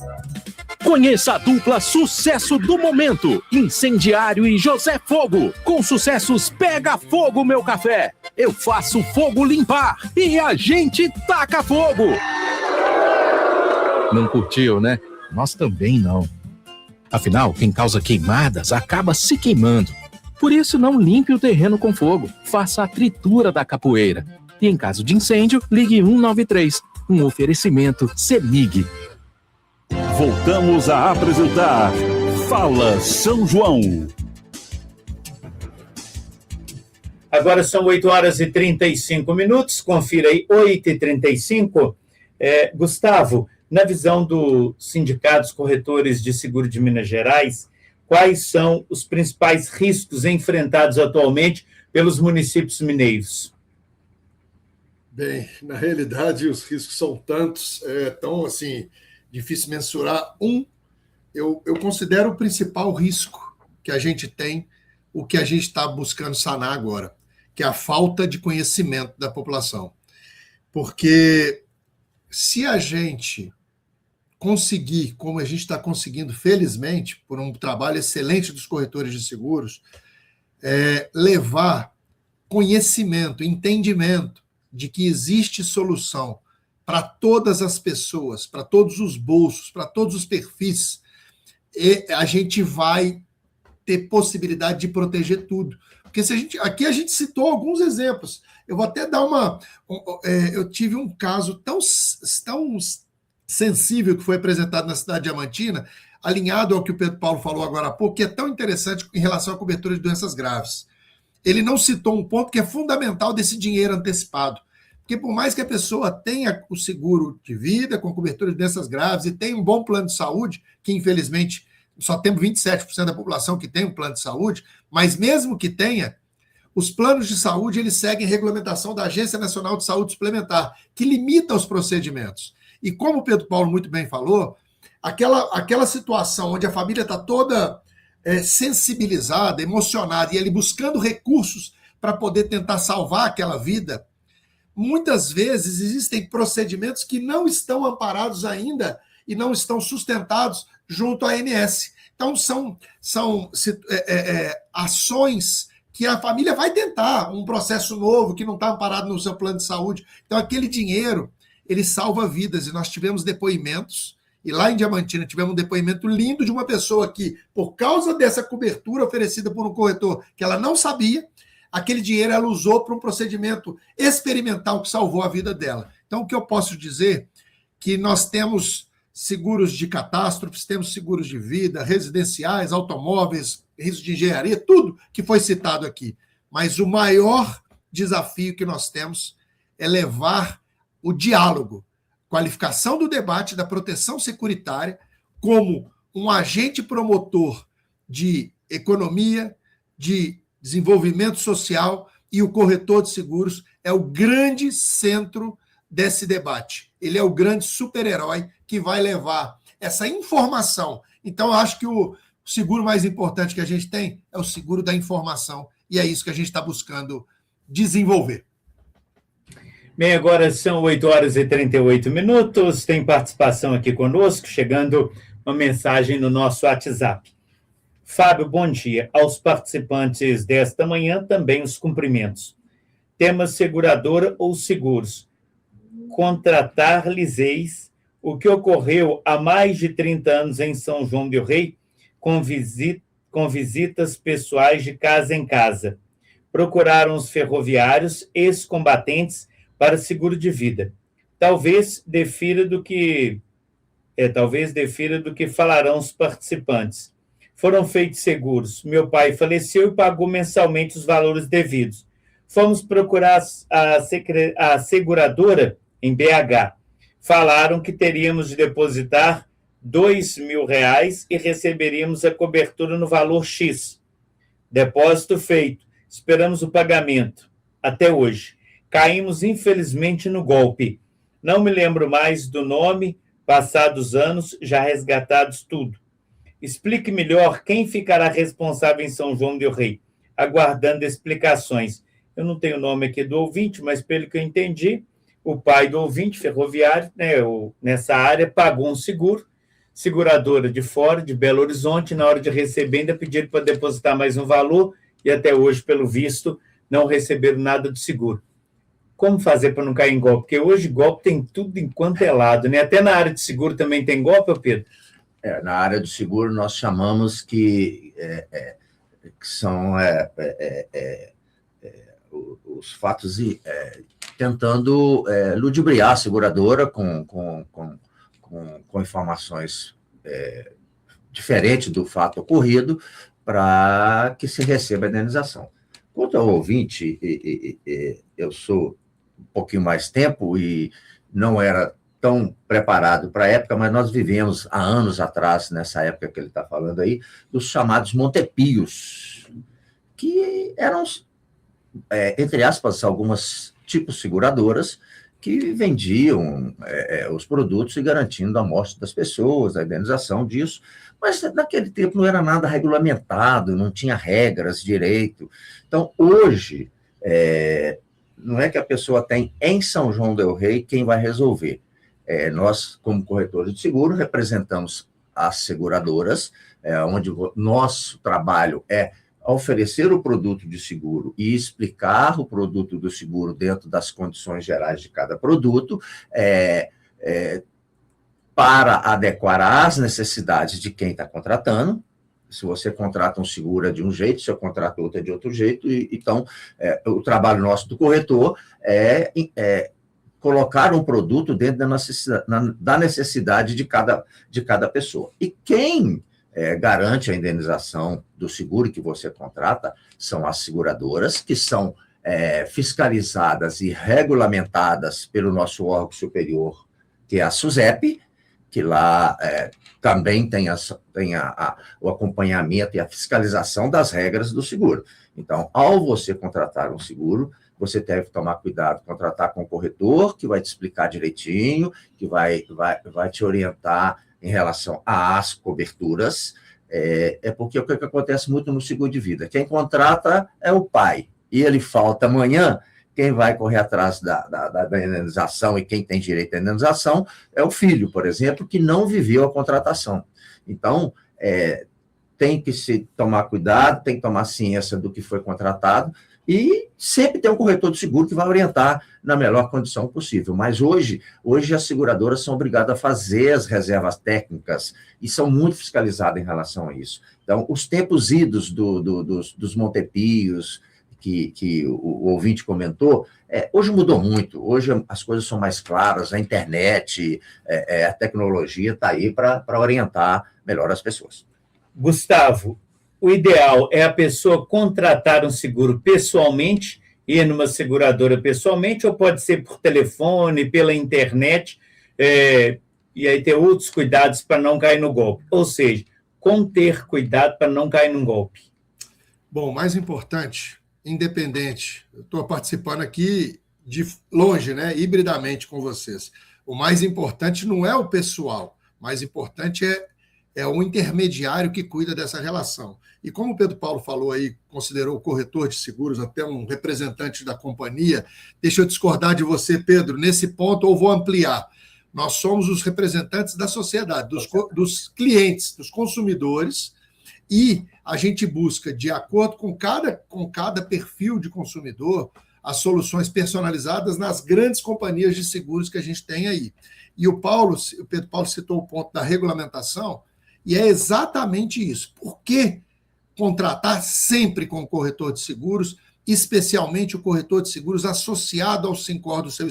Conheça a dupla sucesso do momento, Incendiário e José Fogo. Com sucessos Pega Fogo Meu Café, Eu Faço Fogo Limpar e A Gente Taca Fogo. Não curtiu, né? Nós também não. Afinal, quem causa queimadas acaba se queimando. Por isso, não limpe o terreno com fogo. Faça a tritura da capoeira. E em caso de incêndio, ligue 193. Um oferecimento CEMIG. Voltamos a apresentar Fala São João. Agora são 8h35. Confira aí, 8h35. Gustavo, na visão dos sindicatos corretores de seguro de Minas Gerais, quais são os principais riscos enfrentados atualmente pelos municípios mineiros? Bem, na realidade, os riscos são tantos, tão assim, difícil mensurar. Eu considero o principal risco que a gente tem, o que a gente está buscando sanar agora, que é a falta de conhecimento da população. Porque se a gente conseguir, como a gente está conseguindo, felizmente, por um trabalho excelente dos corretores de seguros, levar conhecimento, entendimento de que existe solução para todas as pessoas, para todos os bolsos, para todos os perfis, a gente vai ter possibilidade de proteger tudo. Porque aqui a gente citou alguns exemplos. Eu vou até dar eu tive um caso tão sensível que foi apresentado na cidade diamantina, alinhado ao que o Pedro Paulo falou agora há pouco, que é tão interessante em relação à cobertura de doenças graves. Ele não citou um ponto que é fundamental desse dinheiro antecipado. Porque por mais que a pessoa tenha o seguro de vida com cobertura de doenças graves e tenha um bom plano de saúde, que infelizmente só temos 27% da população que tem um plano de saúde, mas mesmo que tenha, os planos de saúde eles seguem regulamentação da Agência Nacional de Saúde Suplementar, que limita os procedimentos. E como o Pedro Paulo muito bem falou, aquela situação onde a família está toda sensibilizada, emocionada, e ele buscando recursos para poder tentar salvar aquela vida, muitas vezes existem procedimentos que não estão amparados ainda e não estão sustentados junto à ANS. Então, são ações que a família vai tentar, um processo novo que não está amparado no seu plano de saúde. Então, aquele dinheiro, ele salva vidas. E nós tivemos depoimentos, e lá em Diamantina tivemos um depoimento lindo de uma pessoa que, por causa dessa cobertura oferecida por um corretor que ela não sabia, aquele dinheiro ela usou para um procedimento experimental que salvou a vida dela. Então, o que eu posso dizer é que nós temos seguros de catástrofes, temos seguros de vida, residenciais, automóveis, risco de engenharia, tudo que foi citado aqui. Mas o maior desafio que nós temos é levar o diálogo, qualificação do debate da proteção securitária como um agente promotor de economia, de desenvolvimento social, e o corretor de seguros é o grande centro desse debate. Ele é o grande super-herói que vai levar essa informação. Então, eu acho que o seguro mais importante que a gente tem é o seguro da informação, e é isso que a gente está buscando desenvolver. Bem, agora são 8h38. Tem participação aqui conosco, chegando uma mensagem no nosso WhatsApp. Fábio, bom dia. Aos participantes desta manhã, também os cumprimentos. Tema seguradora ou seguros. Contratar-lhes o que ocorreu há mais de 30 anos em São João del Rei, com visitas pessoais de casa em casa. Procuraram os ferroviários, ex-combatentes, para seguro de vida. Talvez defira do que falarão os participantes. Foram feitos seguros. Meu pai faleceu e pagou mensalmente os valores devidos. Fomos procurar a seguradora em BH. Falaram que teríamos de depositar R$2.000 e receberíamos a cobertura no valor X. Depósito feito. Esperamos o pagamento. Até hoje. Caímos, infelizmente, no golpe. Não me lembro mais do nome, passados anos, já resgatados tudo. Explique melhor quem ficará responsável em São João del Rei, aguardando explicações. Eu não tenho o nome aqui do ouvinte, mas pelo que eu entendi, o pai do ouvinte ferroviário, nessa área, pagou um seguro, seguradora de fora, de Belo Horizonte, na hora de receber, ainda pediram para depositar mais um valor, e até hoje, pelo visto, não receberam nada do seguro. como fazer para não cair em golpe? Porque hoje golpe tem tudo enquanto é lado, né? Até na área de seguro também tem golpe, Pedro? Na área do seguro, nós chamamos que são os fatos tentando ludibriar a seguradora com informações diferentes do fato ocorrido para que se receba a indenização. Quanto ao ouvinte, eu sou um pouquinho mais tempo e não era tão preparado para a época, mas nós vivemos há anos atrás, nessa época que ele está falando aí, dos chamados Montepios, que eram, entre aspas, algumas tipos seguradoras que vendiam os produtos e garantindo a morte das pessoas, a indenização disso, mas naquele tempo não era nada regulamentado, não tinha regras direito. Então, hoje, não é que a pessoa tem em São João del Rei quem vai resolver. Nós, como corretores de seguro, representamos as seguradoras, onde nosso trabalho é oferecer o produto de seguro e explicar o produto do seguro dentro das condições gerais de cada produto, para adequar às necessidades de quem está contratando. Se você contrata um seguro é de um jeito, se eu contrato outro é de outro jeito, então o trabalho nosso do corretor é colocar um produto dentro da necessidade de cada pessoa. E quem garante a indenização do seguro que você contrata são as seguradoras, que são fiscalizadas e regulamentadas pelo nosso órgão superior, que é a SUSEP, que lá também tem o acompanhamento e a fiscalização das regras do seguro. Então, ao você contratar um seguro, você deve tomar cuidado, contratar com o corretor, que vai te explicar direitinho, que vai te orientar em relação às coberturas, porque o que acontece muito no seguro de vida? Quem contrata é o pai, e ele falta amanhã, quem vai correr atrás da indenização e quem tem direito à indenização é o filho, por exemplo, que não viveu a contratação. Então, tem que se tomar cuidado, tem que tomar ciência do que foi contratado, e sempre tem um corretor de seguro que vai orientar na melhor condição possível. Mas hoje as seguradoras são obrigadas a fazer as reservas técnicas e são muito fiscalizadas em relação a isso. Então, os tempos idos dos Montepios, que o ouvinte comentou, hoje mudou muito. Hoje as coisas são mais claras, a internet, a tecnologia está aí para orientar melhor as pessoas. Gustavo, o ideal é a pessoa contratar um seguro pessoalmente, ir numa seguradora pessoalmente, ou pode ser por telefone, pela internet, e aí ter outros cuidados para não cair no golpe. Ou seja, como ter cuidado para não cair num golpe? Bom, mais importante, independente, eu estou participando aqui de longe, né, hibridamente com vocês. O mais importante não é o pessoal, o mais importante é o intermediário que cuida dessa relação. E como o Pedro Paulo falou aí, considerou o corretor de seguros até um representante da companhia, deixa eu discordar de você, Pedro, nesse ponto, ou vou ampliar. Nós somos os representantes da sociedade, dos clientes, dos consumidores, e a gente busca, de acordo com cada perfil de consumidor, as soluções personalizadas nas grandes companhias de seguros que a gente tem aí. E o Pedro Paulo citou o ponto da regulamentação, e é exatamente isso. Por que contratar sempre com o corretor de seguros, especialmente o corretor de seguros associado ao Sincor do seu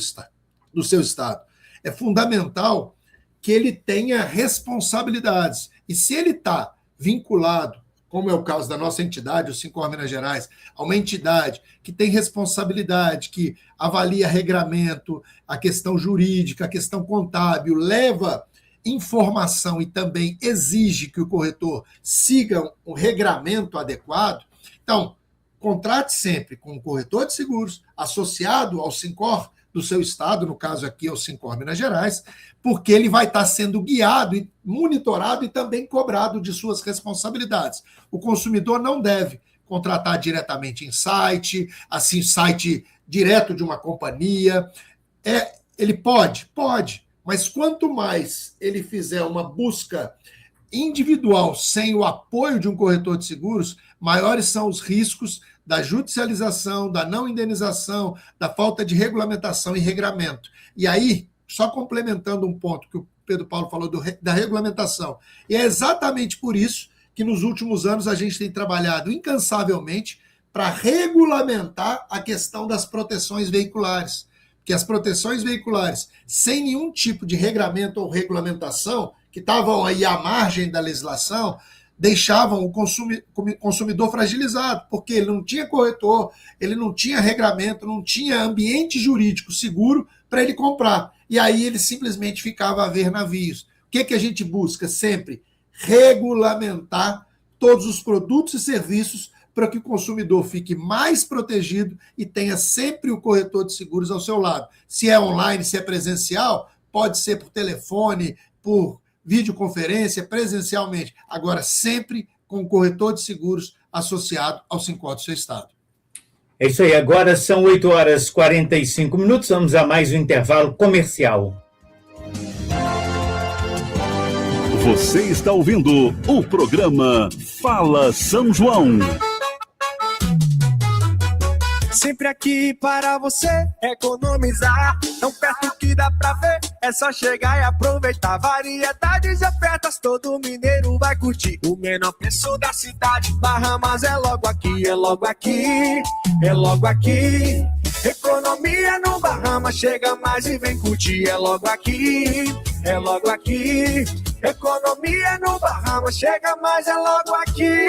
estado? É fundamental que ele tenha responsabilidades. E se ele está vinculado, como é o caso da nossa entidade, o Sincor Minas Gerais, a uma entidade que tem responsabilidade, que avalia regramento, a questão jurídica, a questão contábil, leva informação e também exige que o corretor siga um regramento adequado, então, contrate sempre com um corretor de seguros associado ao Sincor do seu estado, no caso aqui é o Sincor Minas Gerais, porque ele vai estar sendo guiado e monitorado e também cobrado de suas responsabilidades. O consumidor não deve contratar diretamente em site, assim, site direto de uma companhia. Ele pode, mas quanto mais ele fizer uma busca individual sem o apoio de um corretor de seguros, maiores são os riscos da judicialização, da não indenização, da falta de regulamentação e regramento. E aí, só complementando um ponto que o Pedro Paulo falou da regulamentação, e é exatamente por isso que nos últimos anos a gente tem trabalhado incansavelmente para regulamentar a questão das proteções veiculares. Porque as proteções veiculares, sem nenhum tipo de regramento ou regulamentação, que estavam aí à margem da legislação, deixavam o consumidor fragilizado, porque ele não tinha corretor, ele não tinha regramento, não tinha ambiente jurídico seguro para ele comprar. E aí ele simplesmente ficava a ver navios. O que a gente busca sempre? Regulamentar todos os produtos e serviços para que o consumidor fique mais protegido e tenha sempre o corretor de seguros ao seu lado. Se é online, se é presencial, pode ser por telefone, por videoconferência, presencialmente. Agora, sempre com o corretor de seguros associado ao Sincor do seu estado. É isso aí, agora são 8h45, vamos a mais um intervalo comercial. Você está ouvindo o programa Fala São João. Sempre aqui para você economizar. Tão perto que dá pra ver. É só chegar e aproveitar. Variedades e ofertas, todo mineiro vai curtir. O menor preço da cidade. Bahamas é logo aqui, é logo aqui, é logo aqui. Economia no Bahamas, chega mais e vem curtir. É logo aqui, é logo aqui. Economia no Bahamas, chega mais, é logo aqui.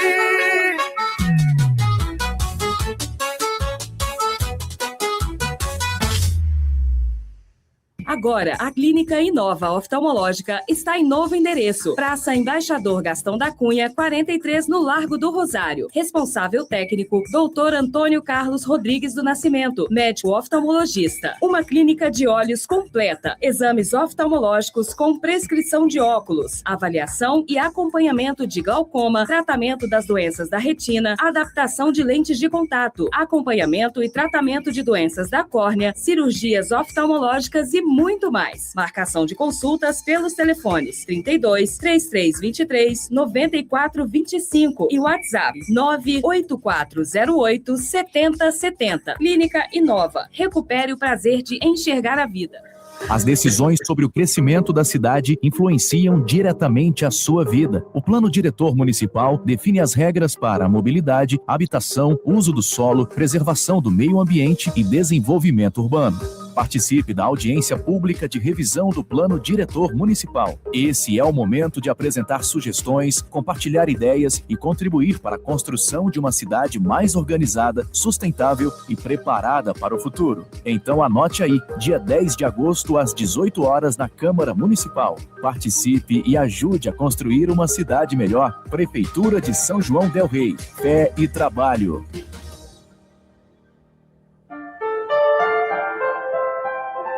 Agora, a Clínica Inova Oftalmológica está em novo endereço. Praça Embaixador Gastão da Cunha, 43, no Largo do Rosário. Responsável técnico, Dr. Antônio Carlos Rodrigues do Nascimento, médico oftalmologista. Uma clínica de olhos completa. Exames oftalmológicos com prescrição de óculos, avaliação e acompanhamento de glaucoma, tratamento das doenças da retina, adaptação de lentes de contato, acompanhamento e tratamento de doenças da córnea, cirurgias oftalmológicas e muito mais. Marcação de consultas pelos telefones 32 3323 9425 e WhatsApp 98408 7070. Clínica Inova. Recupere o prazer de enxergar a vida. As decisões sobre o crescimento da cidade influenciam diretamente a sua vida. O Plano Diretor Municipal define as regras para a mobilidade, habitação, uso do solo, preservação do meio ambiente e desenvolvimento urbano. Participe da audiência pública de revisão do Plano Diretor Municipal. Esse é o momento de apresentar sugestões, compartilhar ideias e contribuir para a construção de uma cidade mais organizada, sustentável e preparada para o futuro. Então anote aí, dia 10 de agosto às 18 horas na Câmara Municipal. Participe e ajude a construir uma cidade melhor. Prefeitura de São João del Rei. Fé e trabalho.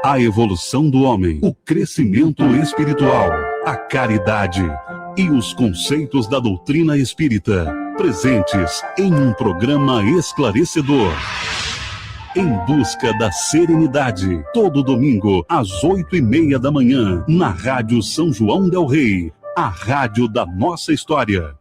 A evolução do homem, o crescimento espiritual, a caridade e os conceitos da doutrina espírita, presentes em um programa esclarecedor. Em busca da serenidade, todo domingo às 8h30 da manhã, na Rádio São João del Rei, a rádio da nossa história.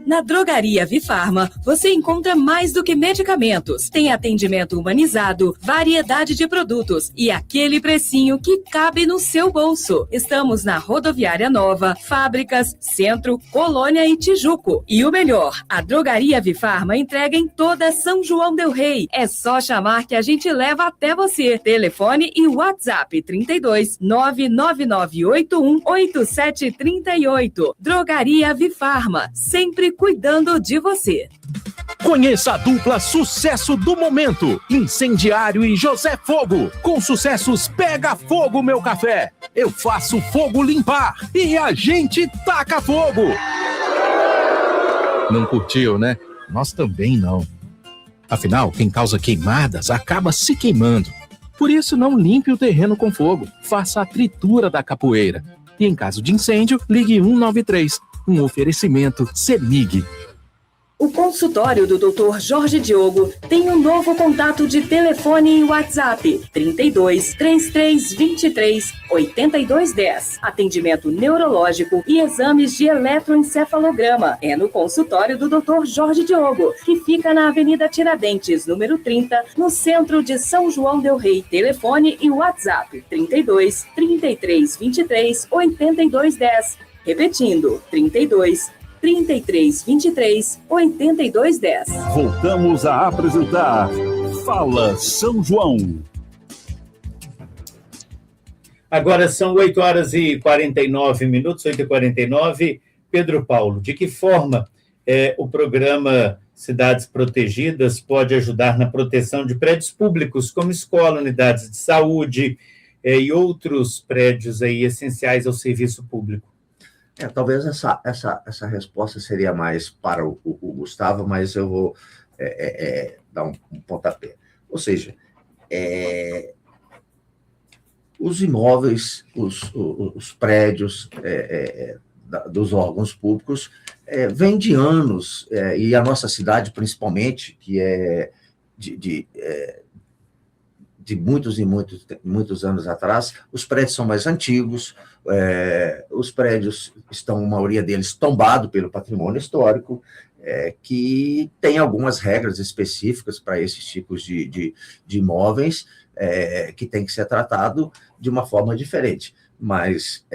Na Drogaria Vifarma, você encontra mais do que medicamentos. Tem atendimento humanizado, variedade de produtos e aquele precinho que cabe no seu bolso. Estamos na Rodoviária Nova, Fábricas, Centro, Colônia e Tijuco. E o melhor, a Drogaria Vifarma entrega em toda São João del Rei. É só chamar que a gente leva até você. Telefone e WhatsApp 32 99981 8738. Drogaria Vifarma, sempre cuidando de você. Conheça a dupla sucesso do momento, Incendiário e José Fogo. Com sucessos Pega Fogo Meu Café, Eu Faço Fogo Limpar e A Gente Taca Fogo. Não curtiu, né? Nós também não. Afinal, quem causa queimadas acaba se queimando. Por isso, não limpe o terreno com fogo. Faça a tritura da capoeira. E, em caso de incêndio, ligue 193. Um oferecimento CEMIG. O consultório do Dr. Jorge Diogo tem um novo contato de telefone e WhatsApp: 32 33 23 82 10. Atendimento neurológico e exames de eletroencefalograma. É no consultório do Dr. Jorge Diogo, que fica na Avenida Tiradentes, número 30, no centro de São João del Rei. Telefone e WhatsApp: 32 33 23 82 10. Repetindo: 32 33 23 82 10. Voltamos a apresentar Fala São João. Agora são 8 horas e 49 minutos, 8h49. Pedro Paulo, de que forma o programa Cidades Protegidas pode ajudar na proteção de prédios públicos, como escola, unidades de saúde e outros prédios aí essenciais ao serviço público? Talvez essa resposta seria mais para o Gustavo, mas eu vou dar um pontapé. Ou seja, os imóveis, os prédios dos órgãos públicos vêm de anos, e a nossa cidade, principalmente, que é de muitos e muitos anos atrás, os prédios são mais antigos, os prédios estão, a maioria deles, tombados pelo patrimônio histórico, que tem algumas regras específicas para esses tipos de imóveis, que tem que ser tratado de uma forma diferente. Mas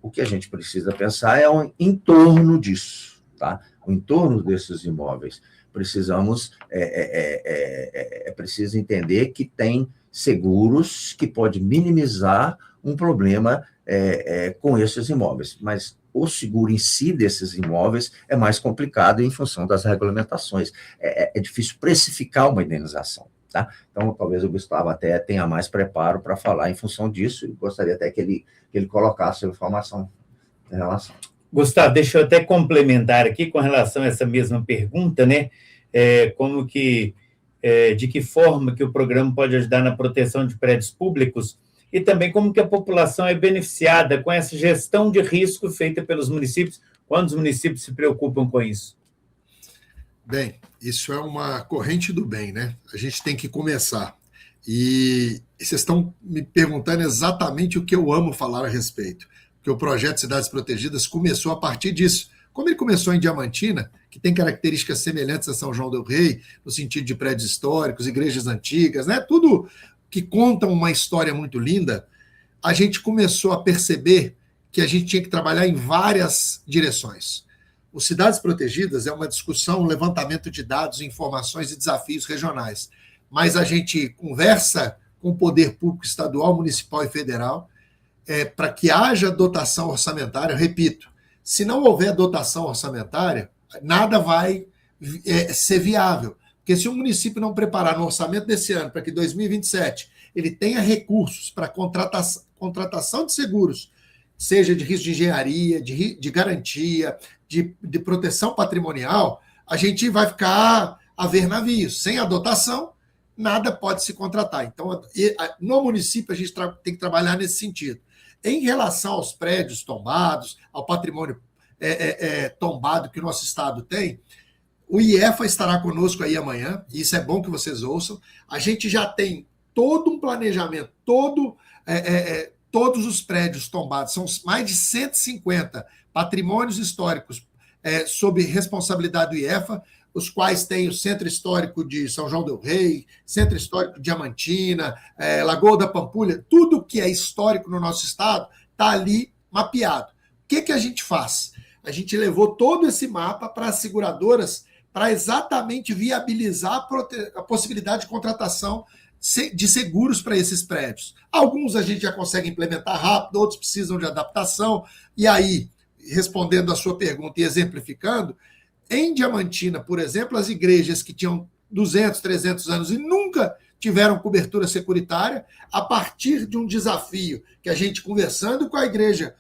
o que a gente precisa pensar é o entorno disso, tá? O entorno desses imóveis. Precisamos, preciso entender que tem seguros que pode minimizar um problema com esses imóveis, mas o seguro em si desses imóveis é mais complicado em função das regulamentações. É difícil precificar uma indenização, tá? Então, talvez o Gustavo até tenha mais preparo para falar em função disso, e gostaria até que ele colocasse a informação em relação. Gustavo, deixa eu até complementar aqui com relação a essa mesma pergunta, né? De que forma que o programa pode ajudar na proteção de prédios públicos e também como que a população é beneficiada com essa gestão de risco feita pelos municípios, quando os municípios se preocupam com isso. Bem, isso é uma corrente do bem, né? A gente tem que começar. E vocês estão me perguntando exatamente o que eu amo falar a respeito, porque o projeto Cidades Protegidas começou a partir disso. Como ele começou em Diamantina, que tem características semelhantes a São João del Rei, no sentido de prédios históricos, igrejas antigas, né? Tudo que conta uma história muito linda, a gente começou a perceber que a gente tinha que trabalhar em várias direções. O Cidades Protegidas é uma discussão, um levantamento de dados, informações e desafios regionais. Mas a gente conversa com o poder público estadual, municipal e federal para que haja dotação orçamentária. Eu repito, se não houver dotação orçamentária, nada vai ser viável. Porque se o município não preparar no orçamento desse ano, para que 2027 ele tenha recursos para contratação de seguros, seja de risco de engenharia, de garantia, de proteção patrimonial, a gente vai ficar a ver navios. Sem a dotação, nada pode se contratar. Então, no município, a gente tem que trabalhar nesse sentido. Em relação aos prédios tombados, ao patrimônio tombado que o nosso estado tem, o IEFA estará conosco aí amanhã, e isso é bom que vocês ouçam. A gente já tem todo um planejamento, todos os prédios tombados, são mais de 150 patrimônios históricos sob responsabilidade do IEFA, os quais tem o Centro Histórico de São João del Rei, Centro Histórico de Diamantina, Lagoa da Pampulha, tudo que é histórico no nosso estado está ali mapeado. O que a gente faz? A gente levou todo esse mapa para as seguradoras para exatamente viabilizar a possibilidade de contratação de seguros para esses prédios. Alguns a gente já consegue implementar rápido, outros precisam de adaptação. E aí, respondendo a sua pergunta e exemplificando, em Diamantina, por exemplo, as igrejas que tinham 200, 300 anos e nunca tiveram cobertura securitária, a partir de um desafio que a gente, conversando com a igreja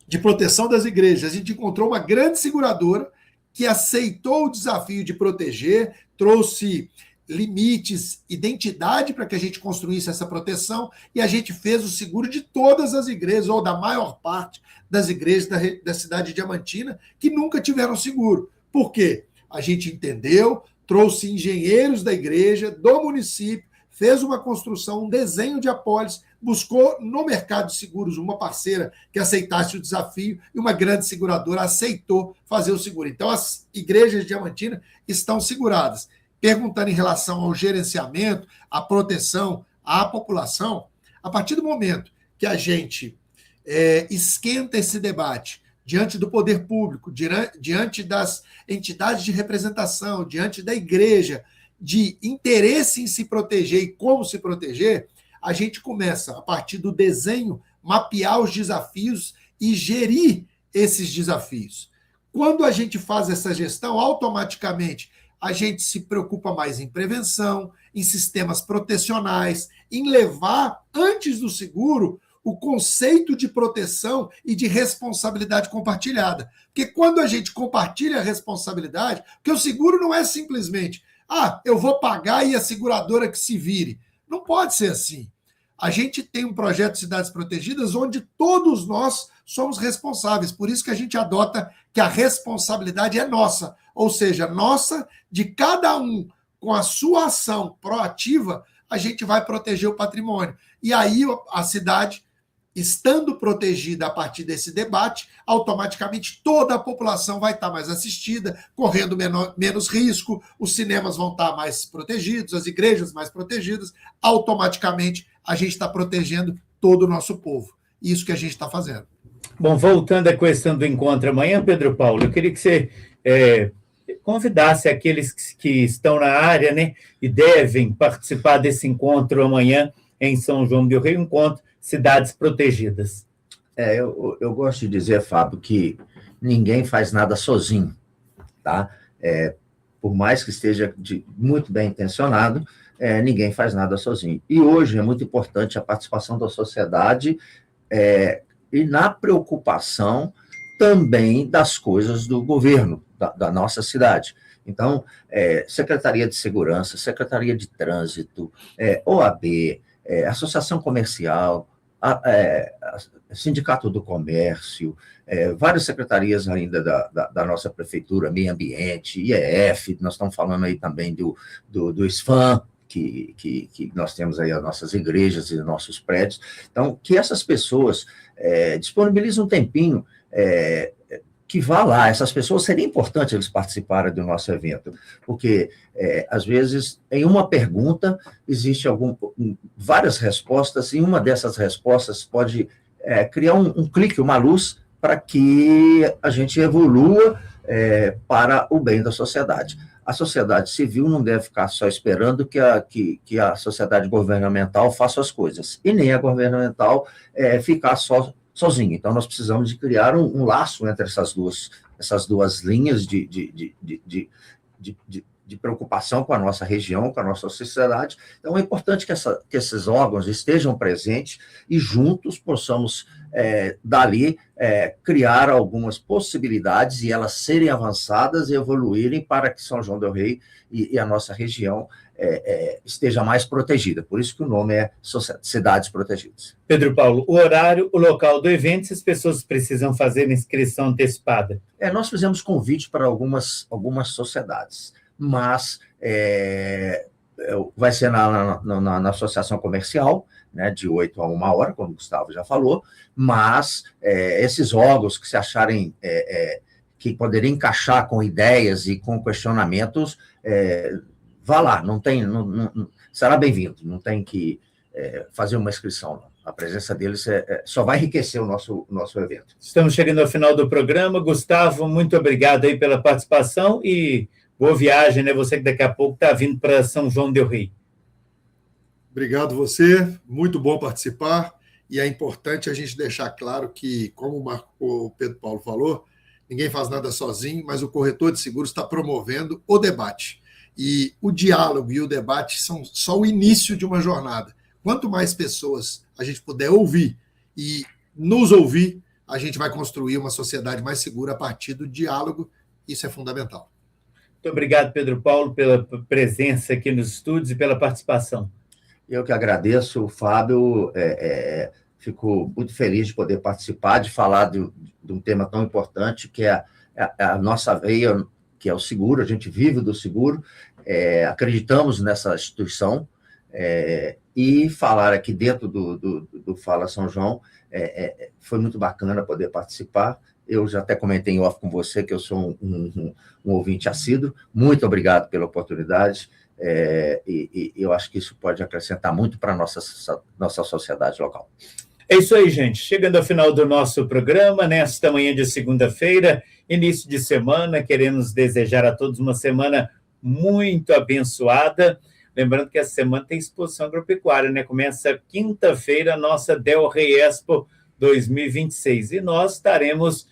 de proteção das igrejas, a gente encontrou uma grande seguradora que aceitou o desafio de proteger, trouxe limites, identidade para que a gente construísse essa proteção, e a gente fez o seguro de todas as igrejas, ou da maior parte das igrejas da cidade de Diamantina, que nunca tiveram seguro. Por quê? a gente entendeu, trouxe engenheiros da igreja, do município, fez uma construção, um desenho de apólice, buscou no mercado de seguros uma parceira que aceitasse o desafio e uma grande seguradora aceitou fazer o seguro. Então, as igrejas de Diamantina estão seguradas. Perguntando em relação ao gerenciamento, à proteção à população, a partir do momento que a gente esquenta esse debate diante do poder público, diante das entidades de representação, diante da igreja, de interesse em se proteger e como se proteger, a gente começa, a partir do desenho, mapear os desafios e gerir esses desafios. Quando a gente faz essa gestão, automaticamente a gente se preocupa mais em prevenção, em sistemas protecionais, em levar, antes do seguro, o conceito de proteção e de responsabilidade compartilhada. Porque quando a gente compartilha a responsabilidade, porque o seguro não é simplesmente, eu vou pagar e a seguradora que se vire. Não pode ser assim. A gente tem um projeto de cidades protegidas onde todos nós somos responsáveis. Por isso que a gente adota que a responsabilidade é nossa. Ou seja, nossa, de cada um, com a sua ação proativa, a gente vai proteger o patrimônio. E aí a cidade, estando protegida a partir desse debate, automaticamente toda a população vai estar mais assistida, correndo menos risco, os cinemas vão estar mais protegidos, as igrejas mais protegidas, automaticamente a gente está protegendo todo o nosso povo. Isso que a gente está fazendo. Bom, voltando à questão do encontro amanhã, Pedro Paulo, eu queria que você convidasse aqueles que estão na área, né, e devem participar desse encontro amanhã em São João del Rei, encontro Cidades Protegidas. Eu gosto de dizer, Fábio, que ninguém faz nada sozinho, tá? Por mais que esteja muito bem intencionado, ninguém faz nada sozinho. E hoje é muito importante a participação da sociedade e na preocupação também das coisas do governo, da nossa cidade. Então, Secretaria de Segurança, Secretaria de Trânsito, OAB, Associação Comercial, Sindicato do Comércio, várias secretarias ainda da nossa prefeitura, Meio Ambiente, IEF, nós estamos falando aí também do SFAM, que nós temos aí as nossas igrejas e nossos prédios. Então, que essas pessoas disponibilizem um tempinho que vá lá. Essas pessoas, seria importante eles participarem do nosso evento, porque, às vezes, em uma pergunta, existe várias respostas, e uma dessas respostas pode criar um clique, uma luz, para que a gente evolua para o bem da sociedade. A sociedade civil não deve ficar só esperando que a sociedade governamental faça as coisas, e nem a governamental ficar sozinha. Então, nós precisamos de criar um laço entre essas duas linhas de preocupação com a nossa região, com a nossa sociedade. Então, é importante que esses órgãos estejam presentes e juntos possamos, dali, criar algumas possibilidades e elas serem avançadas e evoluírem para que São João del Rei e a nossa região esteja mais protegida. Por isso que o nome é Cidades Protegidas. Pedro Paulo, o horário, o local do evento, se as pessoas precisam fazer inscrição antecipada? Nós fizemos convite para algumas sociedades, mas vai ser na associação comercial, né, de 8 a 1 hora, como o Gustavo já falou, mas esses órgãos que se acharem que poderiam encaixar com ideias e com questionamentos, vá lá, não será bem-vindo, não tem que fazer uma inscrição, não. A presença deles só vai enriquecer o nosso evento. Estamos chegando ao final do programa. Gustavo, muito obrigado aí pela participação e boa viagem, né? Você que daqui a pouco está vindo para São João del Rei. Obrigado você, muito bom participar, e é importante a gente deixar claro que, como o Pedro Paulo falou, ninguém faz nada sozinho, mas o corretor de seguros está promovendo o debate. E o diálogo e o debate são só o início de uma jornada. Quanto mais pessoas a gente puder ouvir e nos ouvir, a gente vai construir uma sociedade mais segura a partir do diálogo. Isso é fundamental. Muito obrigado, Pedro Paulo, pela presença aqui nos estúdios e pela participação. Eu que agradeço, Fábio. Fico muito feliz de poder participar, de falar de um tema tão importante, que é a nossa veia que é o seguro, a gente vive do seguro, acreditamos nessa instituição, e falar aqui dentro do Fala São João, foi muito bacana poder participar. Eu já até comentei em off com você que eu sou um ouvinte assíduo. Muito obrigado pela oportunidade, e eu acho que isso pode acrescentar muito para a nossa sociedade local. É isso aí, gente. Chegando ao final do nosso programa, nesta manhã de segunda-feira, início de semana, queremos desejar a todos uma semana muito abençoada. Lembrando que essa semana tem exposição agropecuária, né? Começa quinta-feira a nossa Del Rey Expo 2026. E nós estaremos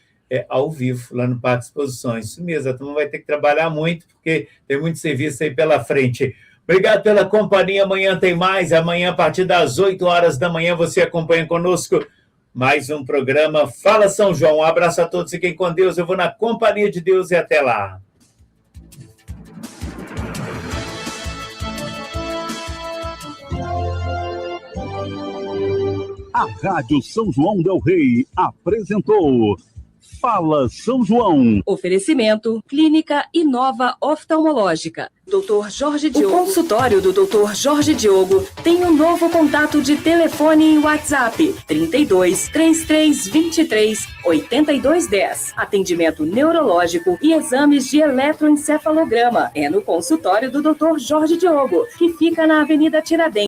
ao vivo lá no Parque Exposições. Isso mesmo, a turma vai ter que trabalhar muito, porque tem muito serviço aí pela frente. Obrigado pela companhia. Amanhã tem mais. Amanhã, a partir das 8 horas da manhã, você acompanha conosco mais um programa Fala São João. Um abraço a todos, fiquem com Deus. Eu vou na companhia de Deus e até lá. A Rádio São João del Rei apresentou Fala São João. Oferecimento Clínica Inova Oftalmológica. Dr. Jorge Diogo. O consultório do Dr. Jorge Diogo tem um novo contato de telefone e WhatsApp: 32 33 23 82 10. Atendimento neurológico e exames de eletroencefalograma. É no consultório do Dr. Jorge Diogo, que fica na Avenida Tiradentes.